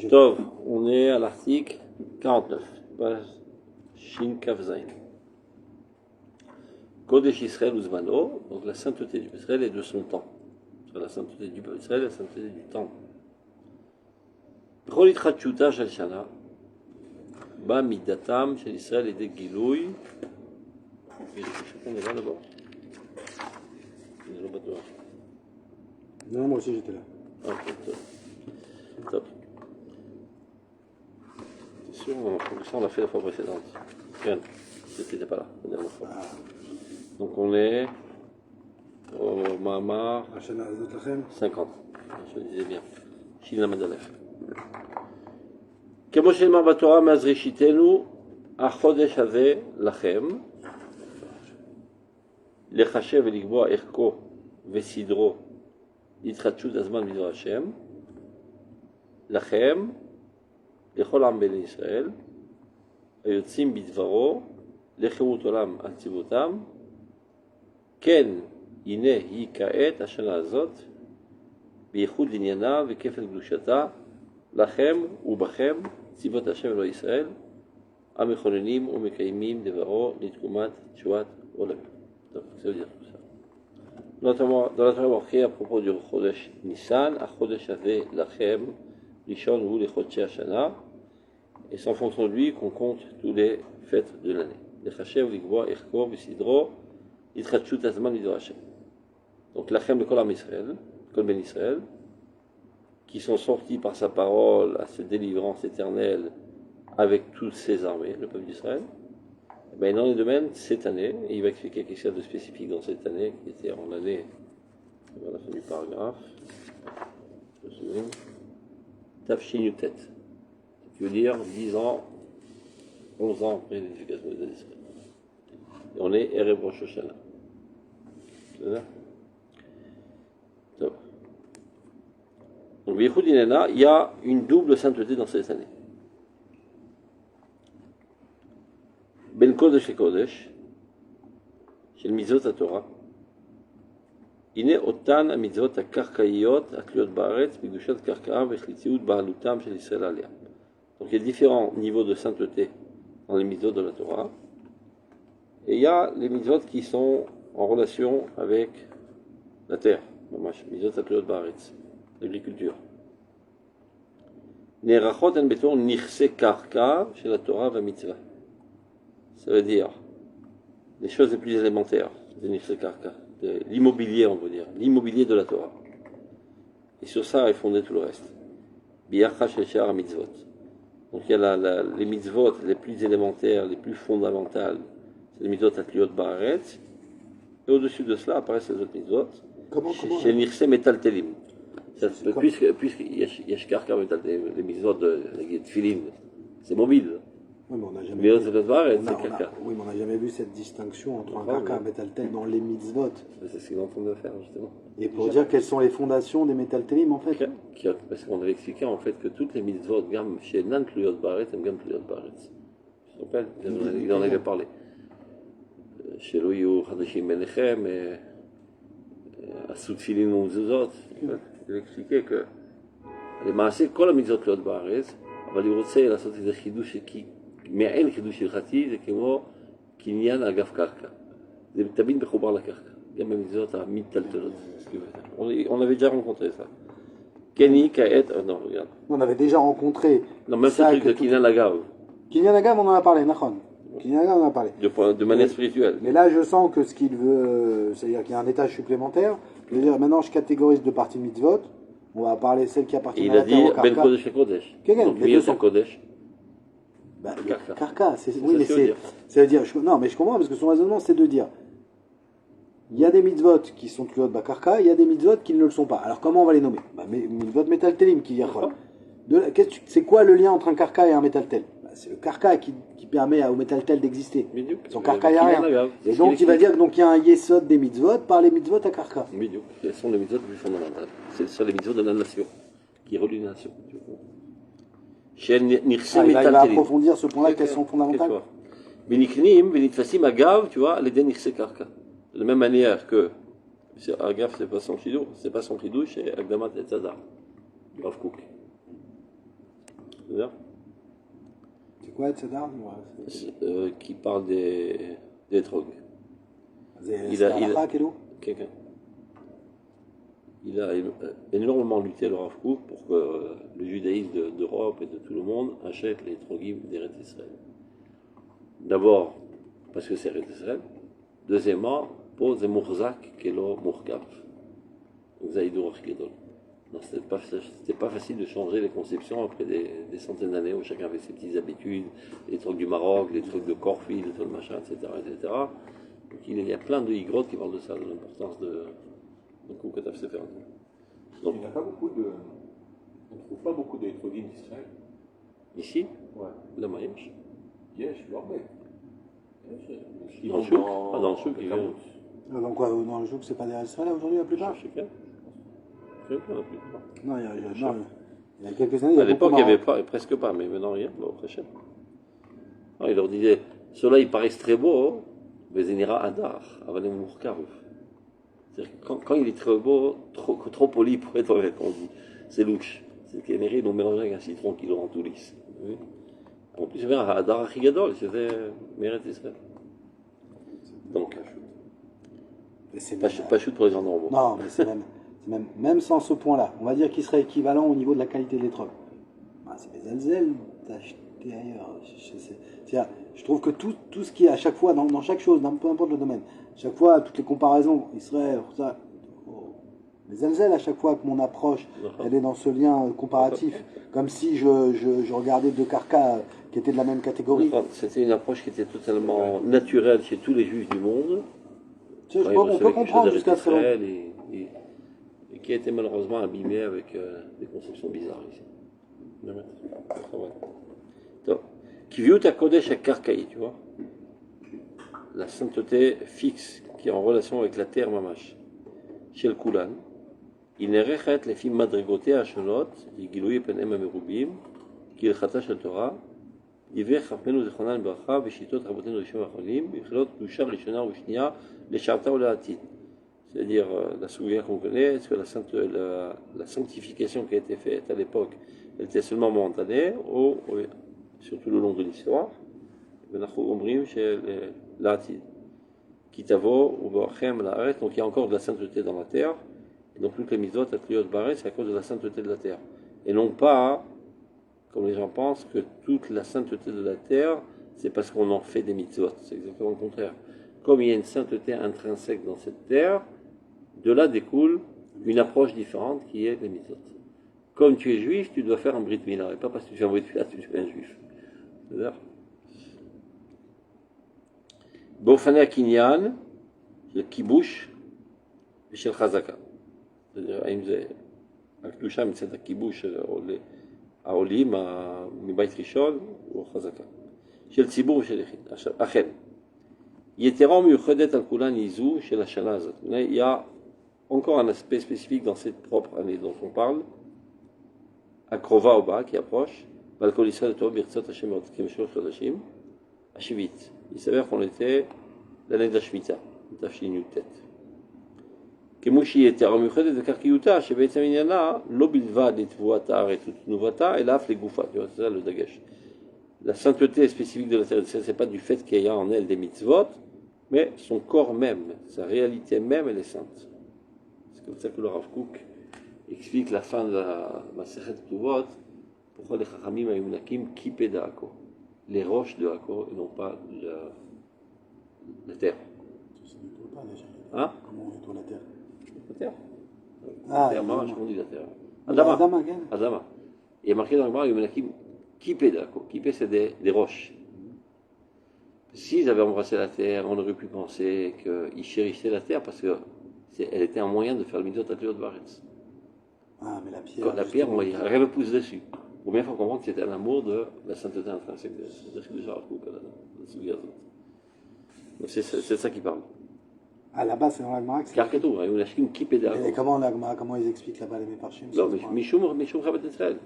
Tov, on est à l'article 49, page Shin Kaf Zayin. Kodesh Israël Uzmano, donc la sainteté du peuple Israël et de son temps. La sainteté du peuple Israël et la sainteté du temps. Cholit Chachuta Shel Shana, Ba Midatam Shel Israël et des Gilouy. On est là d'abord. Non, moi aussi j'étais là. Top. C'est sûr, ça on l'a fait la fois précédente. Regarde, c'était pas là, la dernière fois. Donc on est au Mahamar 50. Je le disais bien. Shina Madalef. כמו שנאמר בתורה מאז ראשיתנו, החודש הזה לכם, לחשב ולקבוע ערכו וסדרו להתחדשות הזמן בדבר השם, לכם, לכל עם בני ישראל, היוצאים בדברו, לחירות עולם על צבאותם, כן, הנה היא כעת השנה הזאת, בייחוד עניינה וכפל קדושתה, לכם ובכם, צבאות השם אלוהי ישראל, המכוננים ומקיימים דברו לתקומת תשועת עולמים. טוב, זה veut dire tout ça. Dans la Torah marquée à propos du Chodesh Nissan, à Chodesh Ave Lachem, Rishon ou les Chodshei Hashana, et c'est en fonction de lui qu'on compte tous les fêtes de l'année. Les Chashev, Ligboa, Erko, Visidro, Yitratshut Azman, Lidor Hashem. Donc Lachem, le Kol Am Israël, Kol Ben Israël, qui sont sortis par sa parole à cette délivrance éternelle avec toutes ses armées, le peuple d'Israël. Ben, il en est de même cette année, et il va expliquer quelque chose de spécifique dans cette année, qui était en l'année, à la fin du paragraphe, je me souviens, Tafshin Yutet, qui veut dire 10 ans, 11 ans après l'édification des Israël. Et on est Erev Rosh Hashanah. C'est ça? Donc, il y a une double sainteté dans cette année. Ben Kodesh et Kodesh, chez le Mitzvot HaTorah, הנה אותן המצוות הקרקעיות התלויות בארץ בקדושת קרקע וחלציות בעלותם של ישראל עליה. Donc il y a différents niveaux de sainteté dans les mitzvot de la Torah. Et il y a les mitzvot qui sont en relation avec la terre, mitzvot התלויות בארץ, l'agriculture. נערכות הן בתור נכסי קרקע של התורה והמצווה. Ça veut dire les choses les plus élémentaires de נכסי קרקע, de l'immobilier on veut dire, l'immobilier de la Torah. Et sur ça est fondé tout le reste. ביחד של שאר המצוות. Donc il y a les mitzvot les plus élémentaires, les plus fondamentales, c'est les mitzvot התלויות בארץ. Et au-dessus de cela apparaissent les autres mitzvot. chez נכסי מטלטלים. Puisqu'il y a Shkarka, les mitzvot de Tfilin, c'est mobile. Oui, mais on n'a jamais, vu cette distinction entre un karka et un métaltel dans les mitzvot. C'est ce qu'ils sont en train de faire, justement. Et pour dire quelles sont les fondations des métaltelim, en fait. Parce qu'on avait expliqué, en fait, que toutes les mitzvot, gamme chez Nan Tluyot Baret, et Gam Tluyot Baret. Je me rappelle, il en avait parlé. Chez Loïou, Hadashim Menechem, et Asut Tfilin ou Zuzot. Il expliquait que les maaseh, כל המצוות תלויות בארץ, אבל הוא רוצה לעשות איזה חידוש מעין חידוש הלכתי, זה כמו קניין אגף קרקע. זה תמיד מחובר לקרקע, גם במצוות המטלטלות. On avait déjà rencontré ça. Kenny, Kaet, non, regarde. On avait déjà rencontré. Non, même ce truc de Kinyan Agav. Kinyan Agav, on en a parlé, Nachon. Kinyan Agav, on en a parlé. De manière spirituelle. Mais là, je sens que ce qu'il veut, c'est-à-dire qu'il y a un étage supplémentaire. Je veux dire, maintenant, je catégorise deux parties de mitzvot. On va parler celle qui appartient à la terre. Il a dit Ben Kodesh et Kodesh. Donc, mieux c'est Kodesh. Karka, oui, mais ça veut dire. Non, mais je comprends parce que son raisonnement, c'est de dire il y a des mitzvot qui sont tluot bakarka, il y a des mitzvot qui ne le sont pas. Alors, comment on va les nommer? Mitzvot metaltelim qui yachol. C'est quoi le lien entre un karka et un metaltel? C'est le karka qui permet au métaltel d'exister. Son karka, il n'y a rien. Et donc, il va dire qu'il y a un yesod des mitzvot par les mitzvot à karka. Ce sont les mitzvot les plus fondamentales. C'est sur les mitzvot de la nation, qui relient la nation. Il va approfondir ce point-là, qu'elles sont fondamentales. Beniknim, benitfasim agav, tu vois, les denirse karka. De la même manière que Agav, c'est pas son chidou, c'est Agdamat et Tzadar. Rav Kook. C'est-à-dire, C'est quoi, Tzedar? qui parle des drogues. C'est Il a- halakha, Kelo? Quelqu'un. Il a énormément lutté le Rav Kook pour que le judaïsme d'Europe et de tout le monde achète les trogim d'Eretz Israël. D'abord, parce que c'est Eretz Israël. Deuxièmement, pour des murzak kelo murkav. Donc, zaïdou Gedol. Non, c'était pas facile de changer les conceptions après des centaines d'années où chacun avait ses petites habitudes, les trucs du Maroc, les trucs de Corfil, les trucs de machin, etc., etc. Donc il y a plein de higrotes qui parlent de ça, de l'importance de Koukatav Sefer. Donc, Il n'y a pas beaucoup de. On ne trouve pas beaucoup d'électrodynes d'Israël. ici, Ouais. la Maïch, Yesh, Lorbek. dans le chouk, dans le chouk, il vient. Donc quoi, dans le jour, c'est pas des Israël aujourd'hui, la plupart? Chacun. Chacun, la plupart. Non, il y a quelques années, il y À a l'époque, beaucoup il n'y avait de pas, presque pas, mais maintenant, rien, bon, très cher. Non, il leur disait, ceux-là, ils paraissent très beaux, mais ils ira Adar, Avalim Mourkav. C'est-à-dire que quand il est très beau, trop poli pour être honnête, on dit, c'est louche. C'est qu'il ils l'ont mélangé avec un citron qui le rend tout lisse. Oui. En plus, c'est bien, Adar Achigadol, c'était Mérite Israël. Donc, C'est pas chute pour les gens normaux. Non, mais c'est même sans ce point-là, on va dire qu'il serait équivalent au niveau de la qualité de l'étrog. Ah, c'est des Alzel d'acheter ailleurs. Je trouve que tout ce qui est à chaque fois, dans chaque chose, peu importe le domaine, chaque fois, toutes les comparaisons, Israël, ça, les Alzel, à chaque fois que mon approche, elle est dans ce lien comparatif, comme si je regardais deux carcas qui étaient de la même catégorie. C'était une approche qui était totalement naturelle chez tous les juifs du monde. Tu sais, on peut comprendre jusqu'à très longtemps. Et qui a été malheureusement abîmé avec des conceptions bizarres ici. Qui vient à Kodesh à Karkaï, tu vois. La sainteté fixe qui est en relation avec la terre mamash. Chez le Kulan, il n'est rechet les films madrigoté à Shonot, Yigilouye penem amerubim, qui est le Chata shel Torah, Yiver chafmenu zechonan bracha, Veshitot rabotenu rishon achonim, Vichelot doucha rishona ou shnia, les charta ou l'atit. C'est-à-dire la souillère qu'on connaît, est-ce que la sanctification qui a été faite à l'époque, elle était seulement momentanée, ou surtout le long de l'histoire, donc il y a encore de la sainteté dans la terre, et donc toutes les mitzvot, c'est à cause de la sainteté de la terre. Et non pas, comme les gens pensent, que toute la sainteté de la terre, c'est parce qu'on en fait des mitzvot. C'est exactement le contraire. Comme il y a une sainteté intrinsèque dans cette terre, de là découle une approche différente qui est les mitzvot. Comme tu es juif, tu dois faire un brit milah, et pas parce que tu fais un brit milah, tu es un juif. C'est-à-dire באופני הקניין של כיבוש ושל חזקה. האם זה הקדושה מצד הכיבוש של העולים מבית ראשון או חזקה. של ציבור ושל יחיד. עכשיו, אכן, יתרה מיוחדת על כולן היא זו של השנה הזאת. Il y a encore un aspect spécifique dans cette propre année dont on parle, הקרובה ובאה, qui approche, ועל כל ישראל לטוב ברצות השם כמשלוש חודשים, השביעית. Il s'avère qu'on était l'année de la Shemitah, Tafshin Yutet. כמו שהיא יתרה מיוחדת לקרקיותה, שבעצם עניינה לא בלבד לתבואת הארץ ותנובתה, אלא אף לגופה. C'est ça le dagash. La sainteté spécifique de la terre, ce n'est pas du fait qu'il y a en elle des mitzvot, mais son corps même, sa réalité même, elle est sainte. C'est comme ça que le Rav Kook explique la fin de la Masechet Tuvot, pourquoi les Chachamim ayum nakim kipé d'Ako, les roches de Ako, et non pas la terre. Ça ne nettoie pas déjà. Hein? Comment on nettoie la terre? La terre. Ah, La terre, évidemment. on dit la terre. Adama, again. Adama. Il y a marqué dans le Gemara, ayum nakim kipé d'Ako. Kipé, c'est des roches. S'ils avaient embrassé la terre, on aurait pu penser qu'ils chérissaient la terre parce qu'elle était un moyen de faire le mitzvot atliot varetz. Ah, mais la pierre. Quand la pierre, il n'y a rien de pousse dessus. Ou bien il faut comprendre que c'était un amour de la sainteté intrinsèque de ce que déjà la Souga. Donc c'est ça qui parle. Ah, là-bas, c'est dans la Gemara que c'est. Car que tout, on a chacun qui pédale. Et comment la Gemara, comment ils expliquent là-bas les Mefarshim? Non, mais Mishum Chabat Israël.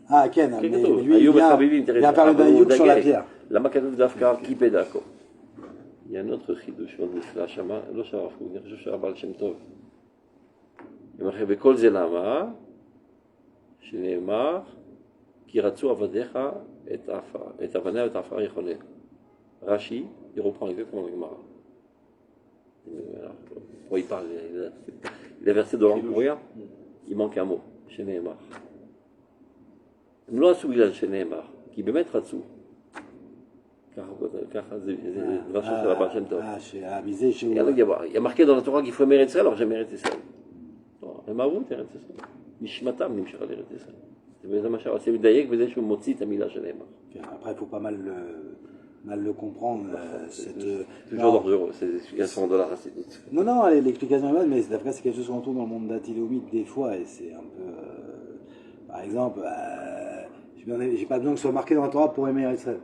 Ah, Ken, mais Quelque chose. lui, il Ayub vient Khabibim, faire le dayouk sur la pierre. למה כתוב דווקא כיפה דאקו? Il y a un autre חידוש מאוד נפלא שמה, לא של הרב קוק, אני חושב של הבעל שם טוב. בכל זה למה? שנאמר, Ki ratsu avadecha et avanea et afar yechoneh. Rashi, il reprend exactement le Gemara. Pourquoi il parle il est versé de langue pour rien. Il manque un mot. Chez Nehemar. לא עשו בגלל שנאמר, כי באמת רצו. ככה זה דבר של הבעל שם טוב. שהביזה שהוא... Il y a marqué dans la Torah qu'il faut aimer Eretz Israël, alors j'aime Eretz Israël. הם אהבו את ארץ ישראל. נשמתם נמשכה לארץ ישראל. וזה מה שעושה מדייק בזה שהוא מוציא את המילה שנאמר. Après, il faut pas mal le comprendre. Toujours dangereux, c'est l'explication de la racine. Non, non, l'explication est bonne, mais d'après, c'est quelque chose qu'on trouve dans le monde d'Atiléomite des fois, et c'est un peu... par exemple, j'ai pas besoin que ce soit marqué dans la Torah pour aimer Israël.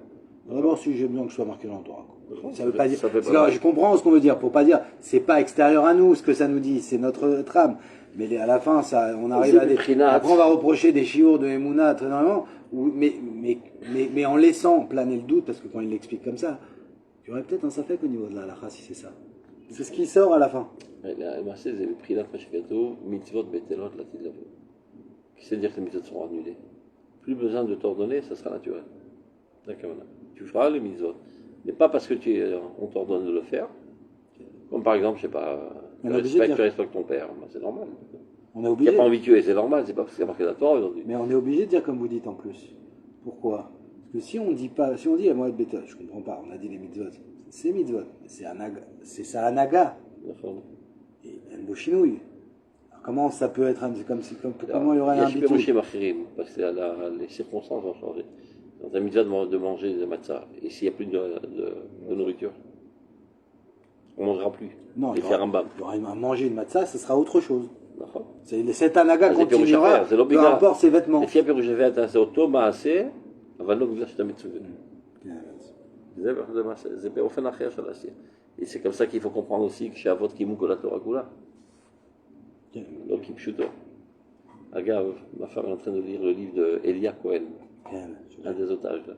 D'abord, si j'ai besoin que ce soit marqué dans la Torah. Ça veut pas dire... je comprends ce qu'on veut dire, pour pas dire, c'est pas extérieur à nous ce que ça nous dit, c'est notre trame. Mais à la fin, ça, on arrive à des... Après, on va reprocher des chiours de Emouna très normalement, mais en laissant planer le doute, parce que quand il l'explique comme ça, il y aurait peut-être un safek au niveau de la halakha, si c'est ça. C'est ce qui sort à la fin. C'est le prinat mashkato, mitzvot betelot latid lavo. C'est-à-dire que les mitzvot seront annulées. Plus besoin de t'ordonner, ça sera naturel. D'accord. Tu feras les mitzvot. Mais pas parce que on t'ordonne de le faire. Comme par exemple, je sais pas, tu respectes ton père. Ben, c'est normal. On est obligé. Tu n'as pas envie de tuer, c'est normal. C'est pas parce que c'est marqué dans la Torah aujourd'hui. Mais on est obligé de dire comme vous dites en plus. Pourquoi? Parce que si on dit pas, si on dit la moed béton, je comprends pas. On a dit les mitzvot. C'est mitzvot. C'est ça anaga. Et un chinouille. Comment ça peut être comment il y aurait un bitou? Parce que les circonstances ont changé. Dans un mitzvah de manger des matzah, et s'il n'y a plus de nourriture, on ne mangera plus. Non, il y aura à manger une matzah, ce sera autre chose. Cet anaga continuera, peu importe ses vêtements. לפי הפירוש שהבאת, זה אותו מעשה, אבל לא בגלל שאתה מצווה. זה באופן אחר של העשייה. Et c'est comme ça qu'il faut comprendre aussi que chez Avot Kimu Kol HaTorah Kula. לא כפשוטו. אגב, ma femme est en train de lire le livre de Elia Cohen, un des otages là.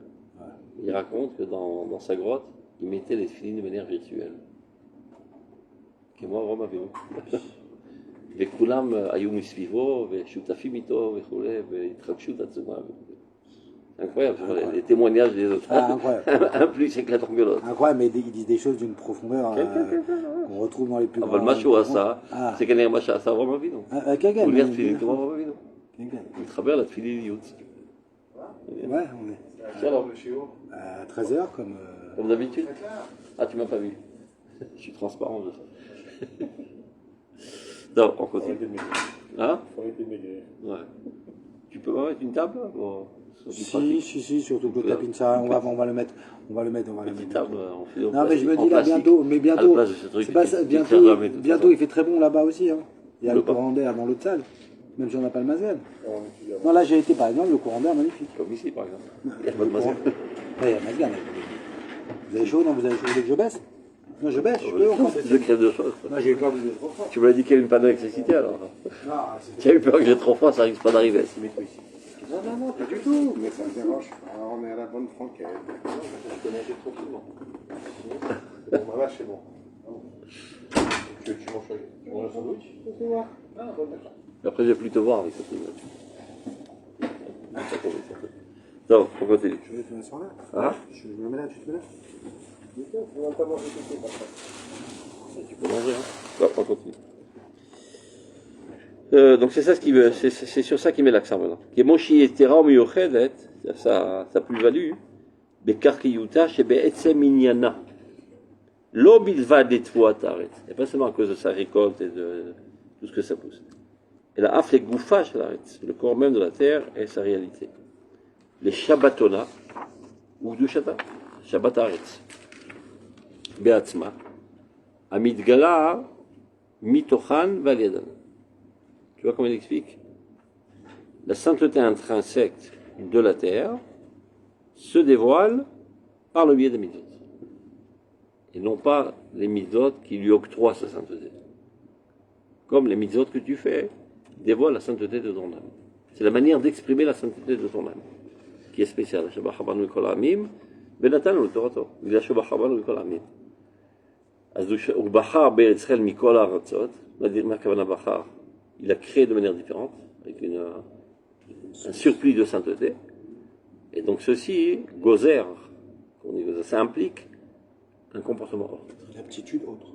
Il raconte que dans sa grotte, il mettait les filines de manière virtuelle. כמו אברהם אבינו. וכולם היו מסביבו, ושותפים איתו וכולי, והתרגשות עצומה. Incroyable, les témoignages des autres. Un plus éclatant que l'autre. Incroyable, mais ils disent des choses d'une profondeur qu'on retrouve dans les plus grands. אבל מה שהוא עשה, זה כנראה מה שעשה אברהם אבינו. הוא נהיה תפילין כמו אברהם אבינו. הוא מתחבר לתפיליניות. Ouais, on est. Alors, à 13h, comme d'habitude. Ah, tu m'as pas vu. Je suis transparent, je sais. Non, on continue. Hein? Faut arrêter de maigrir. Ouais. Tu peux mettre une table là, Si, surtout que le tapis, ça, on va le mettre. Une table, on fait non, mais je me dis là, bientôt, c'est pas ça, bientôt il fait très bon là-bas aussi. Hein. Il y a le courant d'air dans l'autre salle, même si on n'a pas le mazgan. Non, là j'ai été par exemple, le courant d'air magnifique. Comme ici par exemple. Il y a pas de mazgan. Il y a le mazgan. Vous avez chaud, non? Vous avez chaud, vous voulez que je baisse? Non, je baisse, je peux encore. Je crève de chose. Non, j'ai eu peur que vous êtes trop fort. Tu m'as dit qu'il y a une panne d'électricité alors. Non, tu as eu peur que j'ai trop froid, ça risque pas d'arriver. Non, pas du tout. Mais ça me dérange. Alors, on est à la bonne franquette. Je peux manger tranquillement. Bon, là, c'est bon. Tu manges quoi? Tu manges un sandwich? Ah, bon, d'accord. Après, je vais plus te voir avec cette image. Non, on continue. Je vais te mettre sur là. Ah? Je me mets là, tu te mets là. Tu ne vas pas manger tout de suite. Tu peux manger, hein? Non, on continue. Donc c'est ça c'est sur ça qu'il met l'accent maintenant. Qui est Moshi et Tera Miyochedet, sa plus-value, Bekarkiyuta chez Be'etzem Inyana. Lo bilvad et Aret. Et pas seulement à cause de sa récolte et de tout ce que ça pousse. Et la Af les Goufa chez l'Aret, le corps même de la terre et sa réalité. Les Shabbatona, ou du Shabbat, Shabbat Aret. Be'atzma. Amidgala, Mitochan, Valiedan. Tu vois comment il explique? La sainteté intrinsèque de la terre se dévoile par le biais des mitzvot. Et non pas les mitzvot qui lui octroient sa sainteté. Comme les mitzvot que tu fais dévoilent la sainteté de ton âme. C'est la manière d'exprimer la sainteté de ton âme qui est spéciale. Shabbat Chabanu Mikol Amim, Benatan le Torato. Il y a Shabbat Chabanu Mikol Amim. הוא בחר בארץ ישראל מכל הארצות, מה הכוונה בחר? Il a créé de manière différente, avec un surplus de sainteté. Et donc ceci, gozer, ça implique un comportement autre. L'aptitude autre.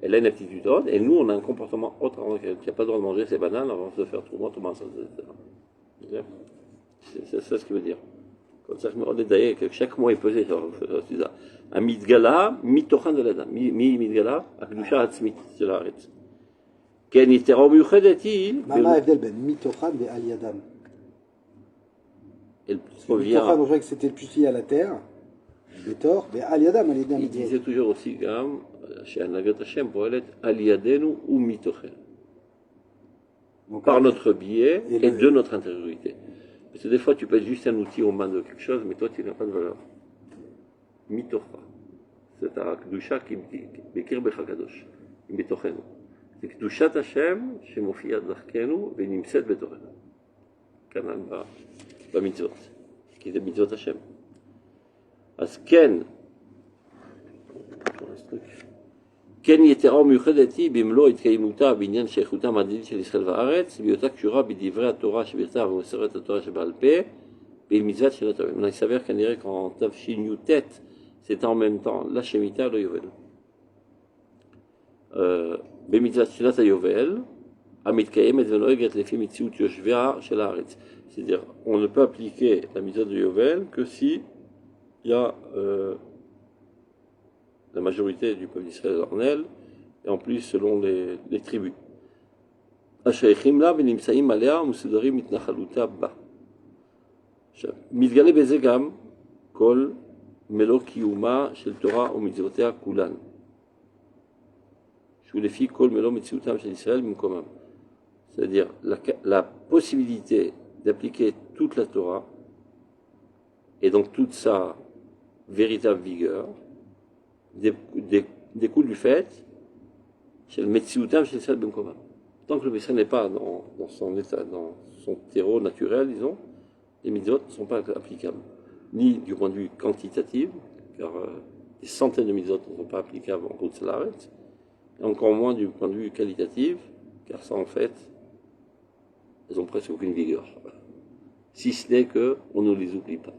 Elle a une aptitude autre, et nous, on a un comportement autre. Tu n'as pas le droit de manger ces bananes avant de faire tout le monde, etc. C'est ça ce qu'il veut dire. Comme ça, je me rendais d'ailleurs que chaque mot est pesé. Un mitgala, mitochan de l'adam. Mitgala, akdusha hatzmit, c'est l'arrête. Ken yitera miuchadati. Mama Evdel ben mitochan ve al yadam. Elle Mitochan, on voit que c'était le plus lié à la terre. Betor, ve al yadam, al yadam. Il disait toujours aussi, chez Anagat Hashem, pour elle, al yadenu ou mitochan. Par notre biais et de notre intériorité. Parce que des fois, tu peux être juste un outil aux mains de quelque chose, mais toi, tu n'as pas de valeur. Mitocha. C'est un Kedusha qui Bekir Bechakadosh. Mitochenu. C'est Kedushat Hashem, Shemofiyat Darkenu, Venimset Betochenu. Kanan ba mitzvot. Qui est mitzvot Hashem. As Ken. כן יתרה ומיוחדתי במלוא התקיימותה בעניין שייכותם הדדית של ישראל והארץ, בהיותה קשורה בדברי התורה שבכתב ומסורת התורה שבעל פה, במצוות שנת היובל. Il s'avère כנראה qu'en תש"ט, c'était en même temps la Shemitah et le Yovel. במצוות שנת היובל, המתקיימת ונוהגת לפי מציאות יושביה של הארץ. C'est-à-dire, on ne peut appliquer la mitzvah de Yovel que si il y a la majorité du peuple d'Israël en elle, et en plus selon les tribus. השייכים לה ונמצאים עליה ומסודרים מתנחלותה בה. עכשיו, מתגלה בזה גם כל מלוא קיומה של תורה ומצוותיה כולן. שהוא לפי כל מלוא מציאותם של ישראל במקומם. C'est-à-dire la possibilité d'appliquer toute la Torah et donc toute sa véritable vigueur découle du fait chez le Metzioutam, chez le Ben Koma. Tant que le Israël n'est pas dans son état, dans son terreau naturel, disons, les mitzvot ne sont pas applicables. Ni du point de vue quantitatif, car des centaines de mitzvot ne sont pas applicables en route salaret, et encore moins du point de vue qualitatif, car ça en fait, elles n'ont presque aucune vigueur. Si ce n'est qu'on ne les oublie pas.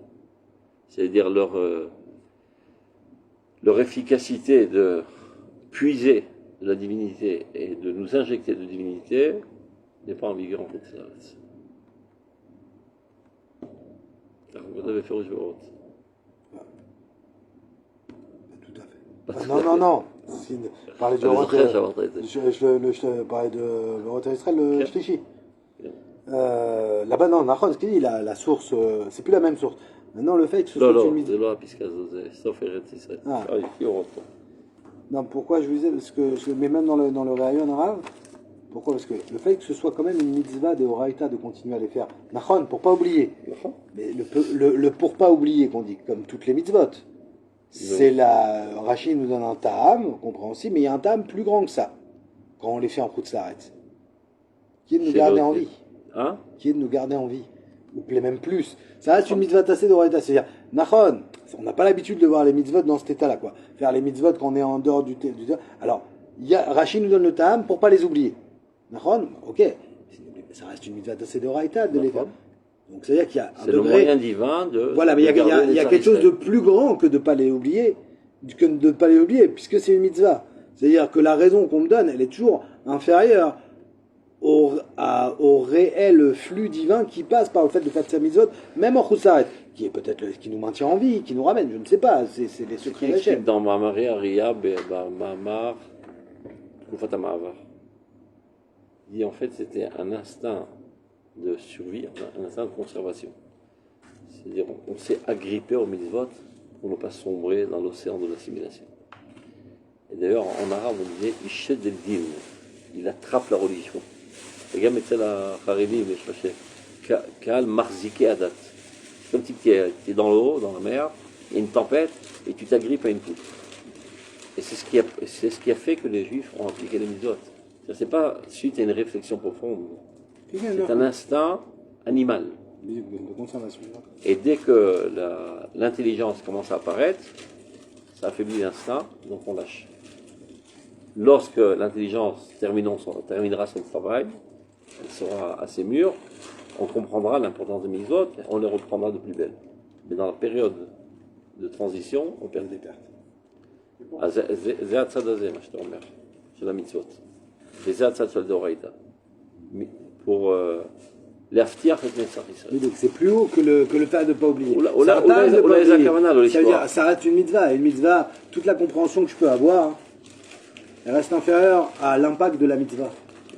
C'est-à-dire leur efficacité de puiser de la divinité et de nous injecter de divinité n'est pas en vigueur en fait. Vous avez fait Rocheverot. Tout à fait. Non. Parler de je parlais de Roth Israël, le Shlishi. Là-bas, non, Nachon, ce qu'il dit, la source, c'est plus la même source. Maintenant, le fait que ce soit une mise. Sauf Eretz Israël. Non, pourquoi je vous disais, parce que, mais même dans le rayon arabe, pourquoi? Parce que le fait que ce soit quand même une mitzvah de Horaïta de continuer à les faire, Nachon, pour pas oublier. Mais le pour pas oublier qu'on dit, comme toutes les mitzvot, c'est la. Rachid nous donne un ta'am, compréhensible, mais il y a un ta'am plus grand que ça, quand on les fait en Chutz La'aretz, qui est de nous garder en vie. Hein? Qui est de nous garder en vie. Ou même plus. Ça reste une mitzvah tassée d'Horaïta. C'est-à-dire, Nachon, on n'a pas l'habitude de voir les mitzvot dans cet état-là, quoi. Faire les mitzvot quand on est en dehors du alors, Rachid nous donne le ta'am pour pas les oublier. Nachon, ok. Ça reste une mitzvah tassée d'Horaïta de les faire. Donc, c'est-à-dire qu'il y a un c'est degré. Le moyen divin de. Voilà, mais il y a quelque chose de plus grand que de pas les oublier, puisque c'est une mitzvah. C'est-à-dire que la raison qu'on me donne, elle est toujours inférieure au réel flux divin qui passe par le fait de faire sa mitzvot, même en Choussaret, qui est peut-être qui nous maintient en vie, qui nous ramène, je ne sais pas, c'est les secrets de la chaîne. Dans Mamari Ariya, Mamar, Koufat Ma'avar, il dit en fait c'était un instinct de survie, un instinct de conservation. C'est-à-dire on s'est agrippé aux mitzvot pour ne pas sombrer dans l'océan de l'assimilation. Et d'ailleurs en arabe on disait Ishet del Din, il attrape la religion. וגם אצל החרדים יש קהל מחזיקי הדת. Comme si tu es dans l'eau, dans la mer, il y a une tempête et tu t'agrippes à une poutre. Et c'est ce qui a fait que les Juifs ont appliqué les mitzvot. C'est pas suite à une réflexion profonde. C'est un instinct animal. Et dès que l'intelligence commence à apparaître, ça affaiblit l'instinct, donc on lâche. Lorsque l'intelligence terminera son travail, elle sera assez mûre, on comprendra l'importance des mitzvot, on les reprendra de plus belle. Mais dans la période de transition, on perd des pertes. אז זה הצד הזה, מה שאתה אומר, של המצוות. וזה הצד של דאורייתא. pour להבטיח את נצח ישראל. Oui, donc c'est plus haut que le fait de ne pas oublier. אולי זה הכוונה, לא Ça veut לשכוח. dire, ça reste une mitzvah. Et une mitzvah, toute la compréhension que je peux avoir, elle reste inférieure à l'impact de la mitzvah.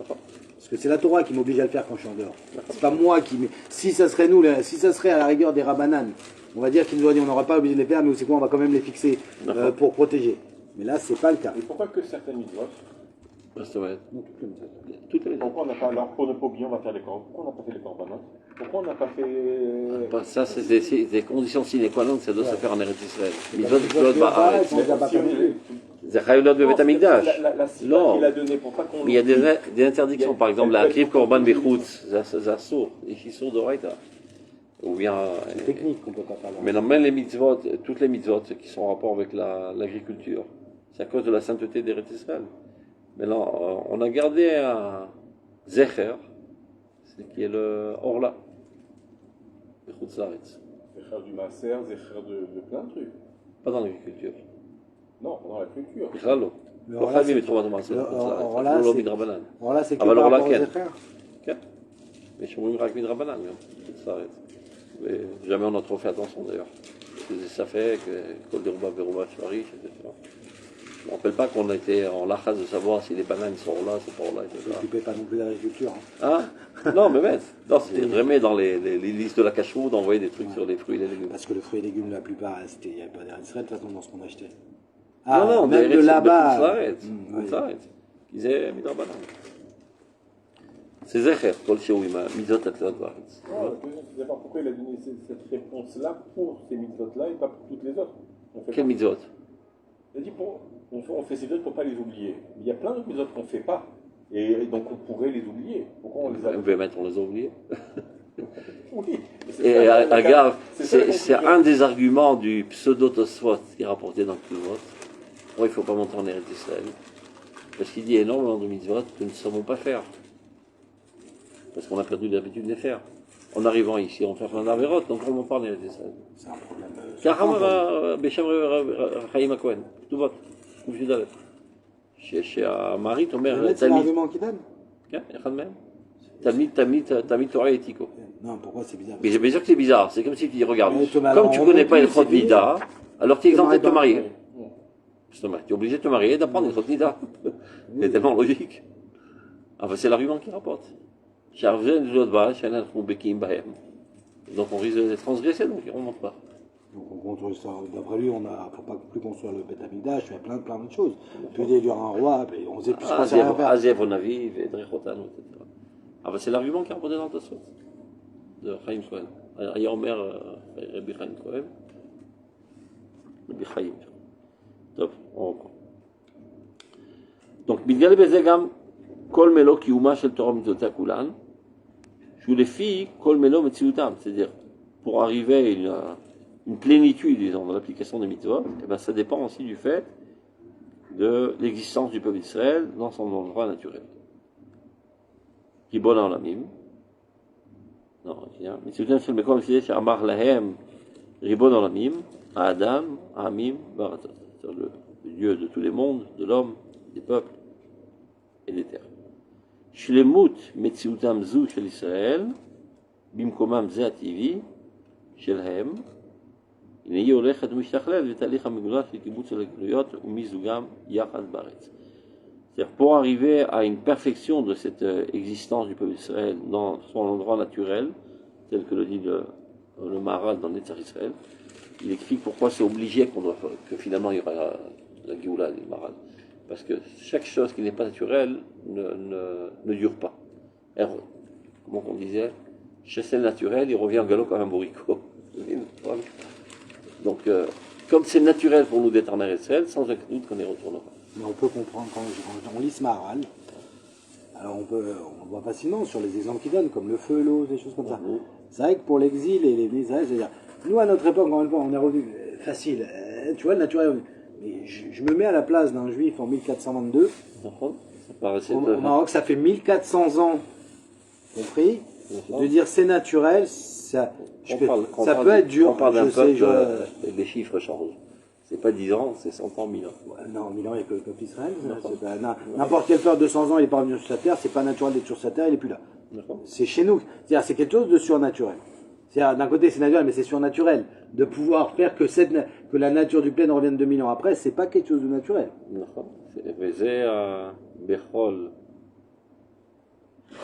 Parce que c'est la Torah qui m'oblige à le faire quand je suis en dehors. C'est pas moi qui... Si ça serait nous, si ça serait à la rigueur des rabbanan, on va dire qu'ils nous auraient dit on n'aura pas obligé de les faire, mais c'est quoi, on va quand même les fixer pour protéger. Mais là, c'est pas le cas. Et pourquoi que certaines mitzvot? זאת אומרת, Non, toutes les mitzvahs. toutes les Pourquoi on n'a pas, alors pour ne pas oublier, on va faire les corps. Pourquoi on n'a pas fait les corbanotes? Pourquoi on n'a pas fait. Bah, ça, c'est des conditions sine qua non, ça doit se faire en Eretz Israël. Les מצוות גדולות בארץ. on les a pas Si on fait. est- זה חייב להיות בבית המקדש. La cible לא. qu'il a donnée pour pas qu'on. Mais il y a des interdictions, par exemple, להקריב קורבן בחוץ, זה אסור, יש איסור דאורייתא. Ou bien, C'est technique qu'on peut pas faire. mais non, même les mitzvot, toutes les mitzvot qui sont en rapport avec l'agriculture, c'est à cause de la sainteté d'Eretz Israël. Mais là, on a gardé un zecher, qui est le orla, le chutz laaretz. Zécher du Maaser, zécher de plein de trucs. Pas dans l'agriculture. Non, dans la culture. בכלל לא. Le לא orla, חייבים c'est- את חובת המעשר le לחוץ לארץ, orla, אפילו לא c'est- מדרבנן. Voilà, c'est que אבל par אורלה rapport aux כן. zéchers. כן. יש אומרים רק מדרבנן גם, חוץ לארץ. ושjamais on a trop fait attention d'ailleurs. Ça fait que כל דרובה ורובה שווריש, etc. Je ne me rappelle pas qu'on était en lachas de savoir si les bananes sont là, c'est pas là, Ne etc. s'occupez pas non plus de l'agriculture. Hein. Hein? Non, mais bête. Non, c'était vraiment dans les listes de la cache-roue d'envoyer des trucs sur les fruits et les légumes. Parce que le fruit et légumes, la plupart, il n'y avait pas d'Eretz Israël de toute façon dans ce qu'on achetait. non, même de là-bas. Ouais. כי זה מדרבנן. זה זכר, כל שהוא עם המצוות התלויות בארץ. Non, la question, c'est de savoir pourquoi il a donné cette réponse-là pour ces mitzvot-là et pas pour toutes les autres. On fait Quelles pas. mitzvot? Il a dit on fait ces mitzvot pour ne pas les oublier. Mais il y a plein d'autres mitzvot qu'on ne fait pas. Et donc on pourrait les oublier. Pourquoi on les a On les a oubliés. Oui. mais c'est Et ça, la- regarde, c'est ça la c'est conclusion. un des arguments du pseudo-Tosfot qui est rapporté dans le vote. Moi, il ne faut pas monter en Eretz Israël. Parce qu'il dit énormément de mitzvot que nous ne savons pas faire. Parce qu'on a perdu l'habitude de les faire. En arrivant ici, on fait plein d'avérotes, donc on ne monte pas en Eretz Israël. C'est un problème. ככה אמר בשם חיים הכהן, כתובות, ק"ד. שהמעריט אומר, C'est תלמיד, l'argument qu'il donne. כן, אחד מהם, תלמיד תורה éthico. Non, pourquoi c'est bizarre? Mais bien sûr que c'est bizarre, c'est comme si tu dis, regarde, Mais comme tu ne connais pas Ilchot Nida, alors tu es exempté de te marier. Ouais. Justement, tu es obligé de te marier et d'apprendre Ilchot Nida. C'est tellement logique. Enfin, c'est l'argument qu'il rapporte. Donc on risque de transgresser, donc on ne monte pas. Donc on construit ça. D'après lui, on ne faut pas plus construire le Beth Amikdash, il y a plein de choses. Plus d'élire un roi, mais on sait plus ce qu'on sait rien faire. Azev Onaviv, Edrechotano, etc. Ah ben c'est l'argument qui est rapporté dans le Tosfot de Chaim Cohen. Ayomer Rabbi Chaim Cohen. Rabbi Chaim. טוב, on reprend. Donc, מתגלה בזה גם כל מלוא קיומה של תורה ומצוותיה כולן, שהוא לפי כל מלוא מציאותם, c'est-à-dire, pour arriver à une plénitude, disons, dans l'application des mitzvot, et ben, ça dépend aussi du fait de l'existence du peuple d'Israël dans son endroit naturel. ריבון העולמים, non, מציאותם של מקום מסוים שאמר להם ריבון העולמים, האדם, העמים והארצות. C'est-à-dire le Dieu de tous les mondes, de l'homme, des peuples et des terres. שלמות מציאותם זו של ישראל, במקומם זה הטבעי שלהם, הנה היא הולכת ומשתכללת בתהליך המגולה של קיבוץ הגלויות ומיזוגם יחד בארץ. C'est-à-dire pour arriver à une perfection de cette existence du peuple d'Israël dans son endroit naturel, tel que le dit le Maharal dans Netzach Israël, il explique pourquoi c'est obligé que finalement il y aura la Géoula du Maharal. Parce que chaque chose qui n'est pas naturelle ne dure pas. Alors, comment on disait, chez celle naturelle, il revient en galop comme un bourricot. Donc, comme c'est naturel pour nous d'être en Eretz-Israël, sans aucun doute qu'on y retournera. Mais on peut comprendre quand on lit ce Maharal. Alors on le voit facilement sur les exemples qu'il donne, comme le feu, l'eau, des choses comme ça. C'est vrai que pour l'exil et les Israël, c'est-à-dire, nous à notre époque, encore une fois, on est revenu facile. Tu vois, le naturel. Mais je me mets à la place d'un juif en 1422. Au Maroc, ça fait 1400 ans, compris. De dire c'est naturel, ça, On parle- on ça parle- peut être dur. On parle d'un je sais, peuple, je- les chiffres changent. C'est pas 10 ans, c'est 100 ans, 1000 ans. Ouais, non, 1000 ans, il n'y a que le peuple d'Israël. D'accord. C'est pas- N'importe quel peuple de 200 ans, il n'est pas revenu sur sa terre, c'est pas naturel d'être sur sa terre, il n'est plus là. D'accord. C'est chez nous. C'est-à-dire, c'est quelque chose de surnaturel. C'est-à-dire, d'un côté, c'est naturel, mais c'est surnaturel. De pouvoir faire que la nature du plaine revienne 2000 ans après, c'est pas quelque chose de naturel. נכון. וזה בכל,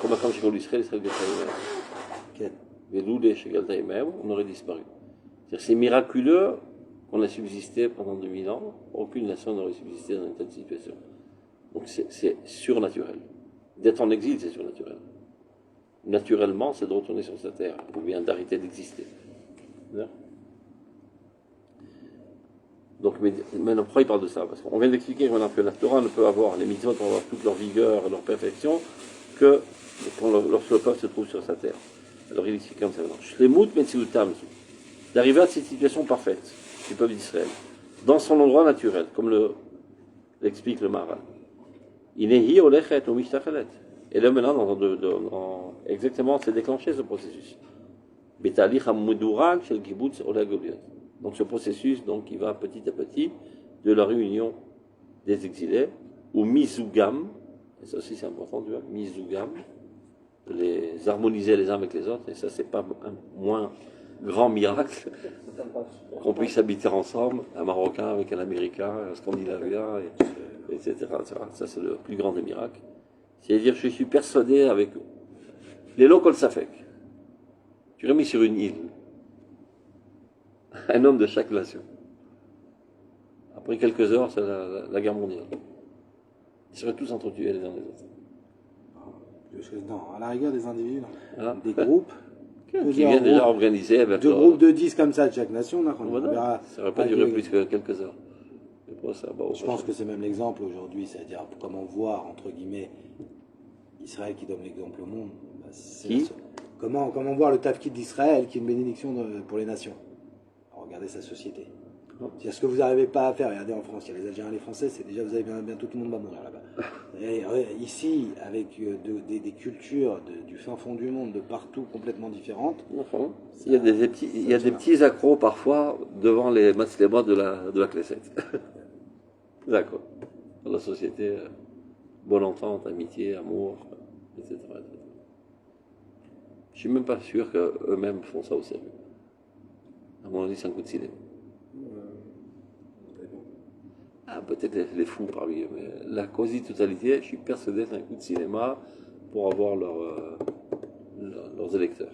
כל מקום שקראו לישראל, ישראל גלתה עמהם. Ok. ולולא שגלתה עמהם, on aurait disparu. C'est-à-dire, c'est miraculeux qu'on a subsisté pendant 2000 ans. Aucune nation n'aurait subsisté dans une telle situation. Donc c'est surnaturel. D'être en exil, c'est surnaturel. Naturellement, c'est de retourner sur sa terre, ou bien d'arrêter d'exister. D'accord. Donc, mais maintenant, pourquoi il parle de ça? Parce qu'on vient d'expliquer maintenant que la Torah ne peut avoir, les mitzvot pour avoir toute leur vigueur et leur perfection, que lorsque le peuple se trouve sur sa terre. Alors il explique comme ça maintenant. Shlemut metziutam, d'arriver à cette situation parfaite du peuple d'Israël, dans son endroit naturel, comme l'explique le Maharal. Inehi olechet ou mishtachelet. Et là maintenant, exactement, c'est déclenché ce processus. Betalich hamudurag shel kibbutz oleh goliot. Donc ce processus, donc, qui va petit à petit de la réunion des exilés, ou mizugam, et ça aussi c'est important, tu vois, mizugam, les harmoniser les uns avec les autres, et ça c'est pas un moins grand miracle qu'on puisse habiter ensemble, un Marocain avec un Américain, un Scandinavien, etc., etc. Ça c'est le plus grand des miracles. C'est-à-dire je suis persuadé avec les locaux safek. Tu l'as mis sur une île. Un homme de chaque nation. Après quelques heures, c'est la guerre mondiale. Ils seraient tous entretués les uns les autres. Non, à la rigueur des individus, non. Hein? Des groupes. Qui viennent déjà organiser avec Deux leur- groupes de 10 comme ça de chaque nation, là, on Voilà. verra. Ça n'aurait pas duré plus que quelques heures. Et pour ça, bah, Je pense que c'est même l'exemple aujourd'hui, c'est-à-dire comment voir, entre guillemets, Israël qui donne l'exemple au monde. Bah, c'est Qui la- comment voir le tafkid d'Israël qui est une bénédiction pour les nations. Regardez sa société. C'est ce que vous n'arrivez pas à faire. Regardez en France, il y a les Algériens et les Français, c'est déjà, vous avez bientôt tout le monde va mourir là-bas. Et ici, avec des cultures du fin fond du monde, de partout, complètement différentes. Enfin, il y a des petits accros parfois devant les matchs de la Knesset. D'accord. Dans la société, bonne entente, amitié, amour, etc., etc. Je suis même pas sûr qu'eux-mêmes font ça au sérieux. À mon avis, c'est un coup de cinéma. Ah, peut-être les fous parmi eux, mais la quasi-totalité, je suis persuadé que c'est un coup de cinéma pour avoir leurs électeurs.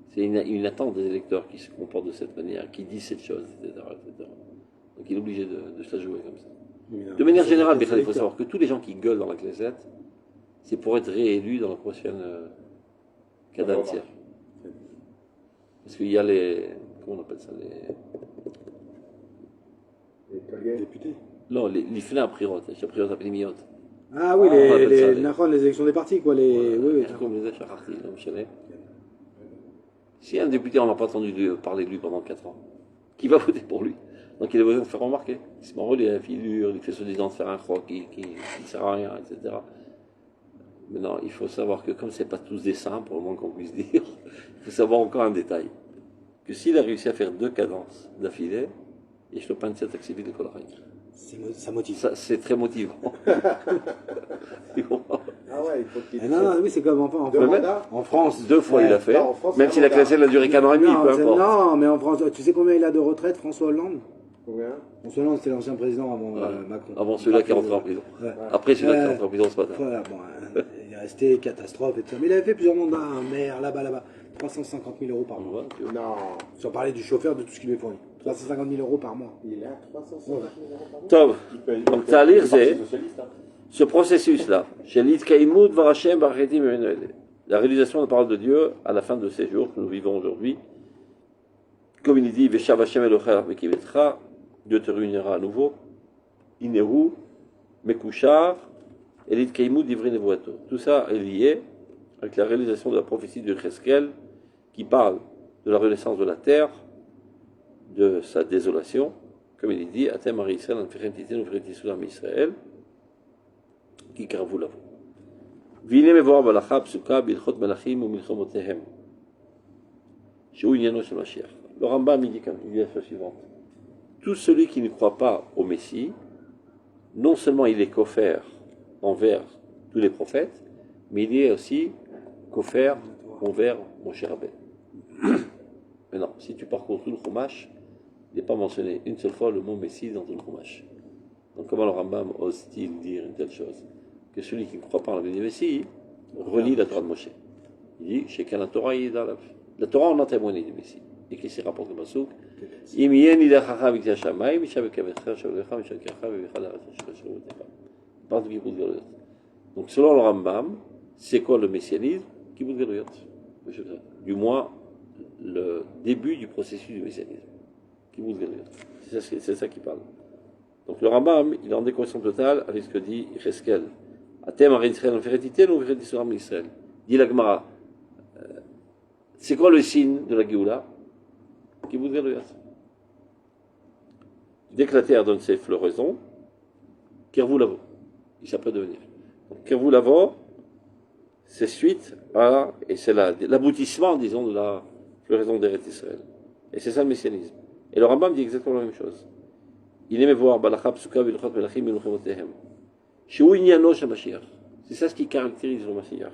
C'est une attente des électeurs qui se comportent de cette manière, qui disent cette chose, etc., etc. Donc il est obligé de se la jouer comme ça. De manière générale, il faut savoir que tous les gens qui gueulent dans la Knesset, c'est pour être réélus dans la prochaine cadentière. Parce qu'il y a comment on appelle ça, Députés. non, les לפני הבחירות, יש הבחירות הפנימיות. Ah oui, on appelle ça les élections des partis, quoi. Oui, oui. איך קוראים לזה? שכחתי, לא משנה. Si un député, on n'a pas entendu parler de lui pendant 4 ans, qui va voter pour lui? Donc il a besoin de faire remarquer. C'est marrant, il a la figure, il fait soi-disant de faire un croc qui ne sert à rien, etc. Maintenant, il faut savoir que comme ce n'est pas tous des saints, pour le moins qu'on puisse dire, il faut savoir encore un détail. Que s'il a réussi à faire 2 cadences d'affilée, et je le peins de cette activité de Colorado. Ça motive. Ça, c'est très motivant. Tu comprends? Ah ouais, il faut qu'il Non, oui, c'est comme en Deux mandats. France. 2 fois il a fait, non, en France, même c'est si la un mandat. classe elle a duré qu'un an et demi, Non, peu importe. non, mais en France, tu sais combien il a de retraite, François Hollande? Combien? François Hollande, c'était l'ancien président avant Ouais. Macron. Avant celui-là qui est rentré en prison. Ouais. Après celui-là qui est Ouais. rentré en prison ce matin. Voilà, bon, il est resté catastrophe et tout ça. Mais il avait fait plusieurs mandats, un maire, là-bas. 350 000 euros par On mois. voit, tu vois. Non, Sans parler du chauffeur, de tout ce qu'il lui fournit. 350 000 euros par mois. il a 350 000 euros par mois. Tov, Donc t'as à lire, c'est- socialiste. Hein. ce processus-là, chez l'Itkaïmout, Varachem, Baretim, la réalisation de la parole de Dieu à la fin de ces jours que nous vivons aujourd'hui, comme il dit, Veshav Hashem Elocher Vekivetra, Dieu te réunira à nouveau, Inehu, Mekushar, et l'Itkaïmout d'Ivri Nevuato. Tout ça est lié avec la réalisation de la prophétie de Cheskel, qui parle de la renaissance de la terre, de sa désolation, comme il dit, Atem Ari Israël, Anferentité, Nouferentité, Israël, qui carvou la והנה מבואר בהלכה הפסוקה בהלכות מלכים ומלחמותיהם. שהוא עניינו של משיח. Le Rambam il dit la chose suivante. Tout celui qui ne croit pas au Messie, non seulement il est coffert envers tous les prophètes, mais il est aussi coffert envers Moshe Rabbeinu. Maintenant, si tu parcours tout le Chumash, il n'est pas mentionné une seule fois le mot Messie dans tout le Chumash. Donc comment le Rambam ose-t-il dire une telle chose? Que celui qui ne croit pas en la venue du Messie relie la Torah de Moshe. Il dit, chez la Torah, il est dans la Torah, on a témoigné du Messie. Et qui s'y rapporte le Masouk. Donc selon le Rambam, c'est quoi le messianisme? Du moins, le début du processus du messianisme. C'est ça qui parle. Donc le Rambam, il est en déconnexion totale avec ce que dit Cheskel. Atem Arin Israël, on fait rétiter, on fait rétiter sur Israël. Dit la Gemara. C'est quoi le signe de la Géoula? Dès que la terre donne ses floraisons, Kirvou Lavo, il s'apprête de venir. Kirvou Lavo, c'est suite à, et c'est l'aboutissement, disons, de la floraison d'Eretz Israël. Et c'est ça le messianisme. Et le Rambam dit exactement la même chose. Il aimait voir Balachab Souka, Vilchot Melachim, Menuchemotehem. Sheu Inyano Shamashiach. C'est ça ce qui caractérise le Mashiach.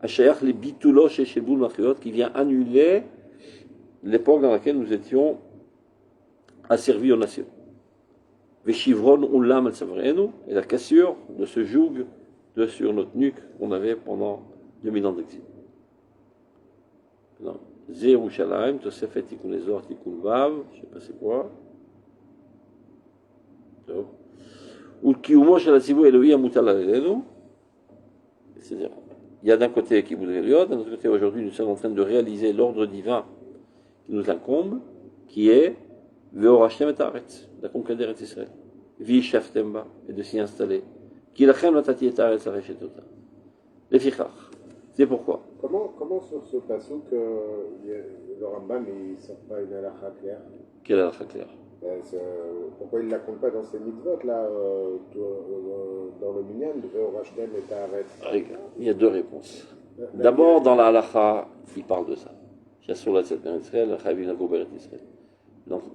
Hashayach les bitulo chez Shebul Machiot, qui vient annuler l'époque dans laquelle nous étions asservis aux nations. Veshivron Ulam al Savrenu, et la cassure de ce joug sur notre nuque qu'on avait pendant 2000 ans d'exil. Zé Yerushalayim, Tosefet Tikun Ezor, Tikun Vav, je ne sais pas c'est quoi. Ou Kiyumo Shel Hatzivu Elohi Amutal Alenu, c'est-à-dire, il y a d'un côté qui voudrait liot, d'un autre côté aujourd'hui nous sommes en train de réaliser l'ordre divin qui nous incombe, qui est Veorashtem et Aretz, la conquête d'Eretz Israël, Vishaftemba, et de s'y installer. Kilachem Latati et Aretz Arechetota. Les Fichach. C'est pourquoi. Comment sur ce passouk, le Rambam il ne sort pas une halakha claire? Quelle halakha claire? Pourquoi il ne la compte pas dans ses mitzvot, là, dans le minyan, de Veorashtem et Aretz? Il y a deux réponses. D'abord, dans la halakha, il parle de ça.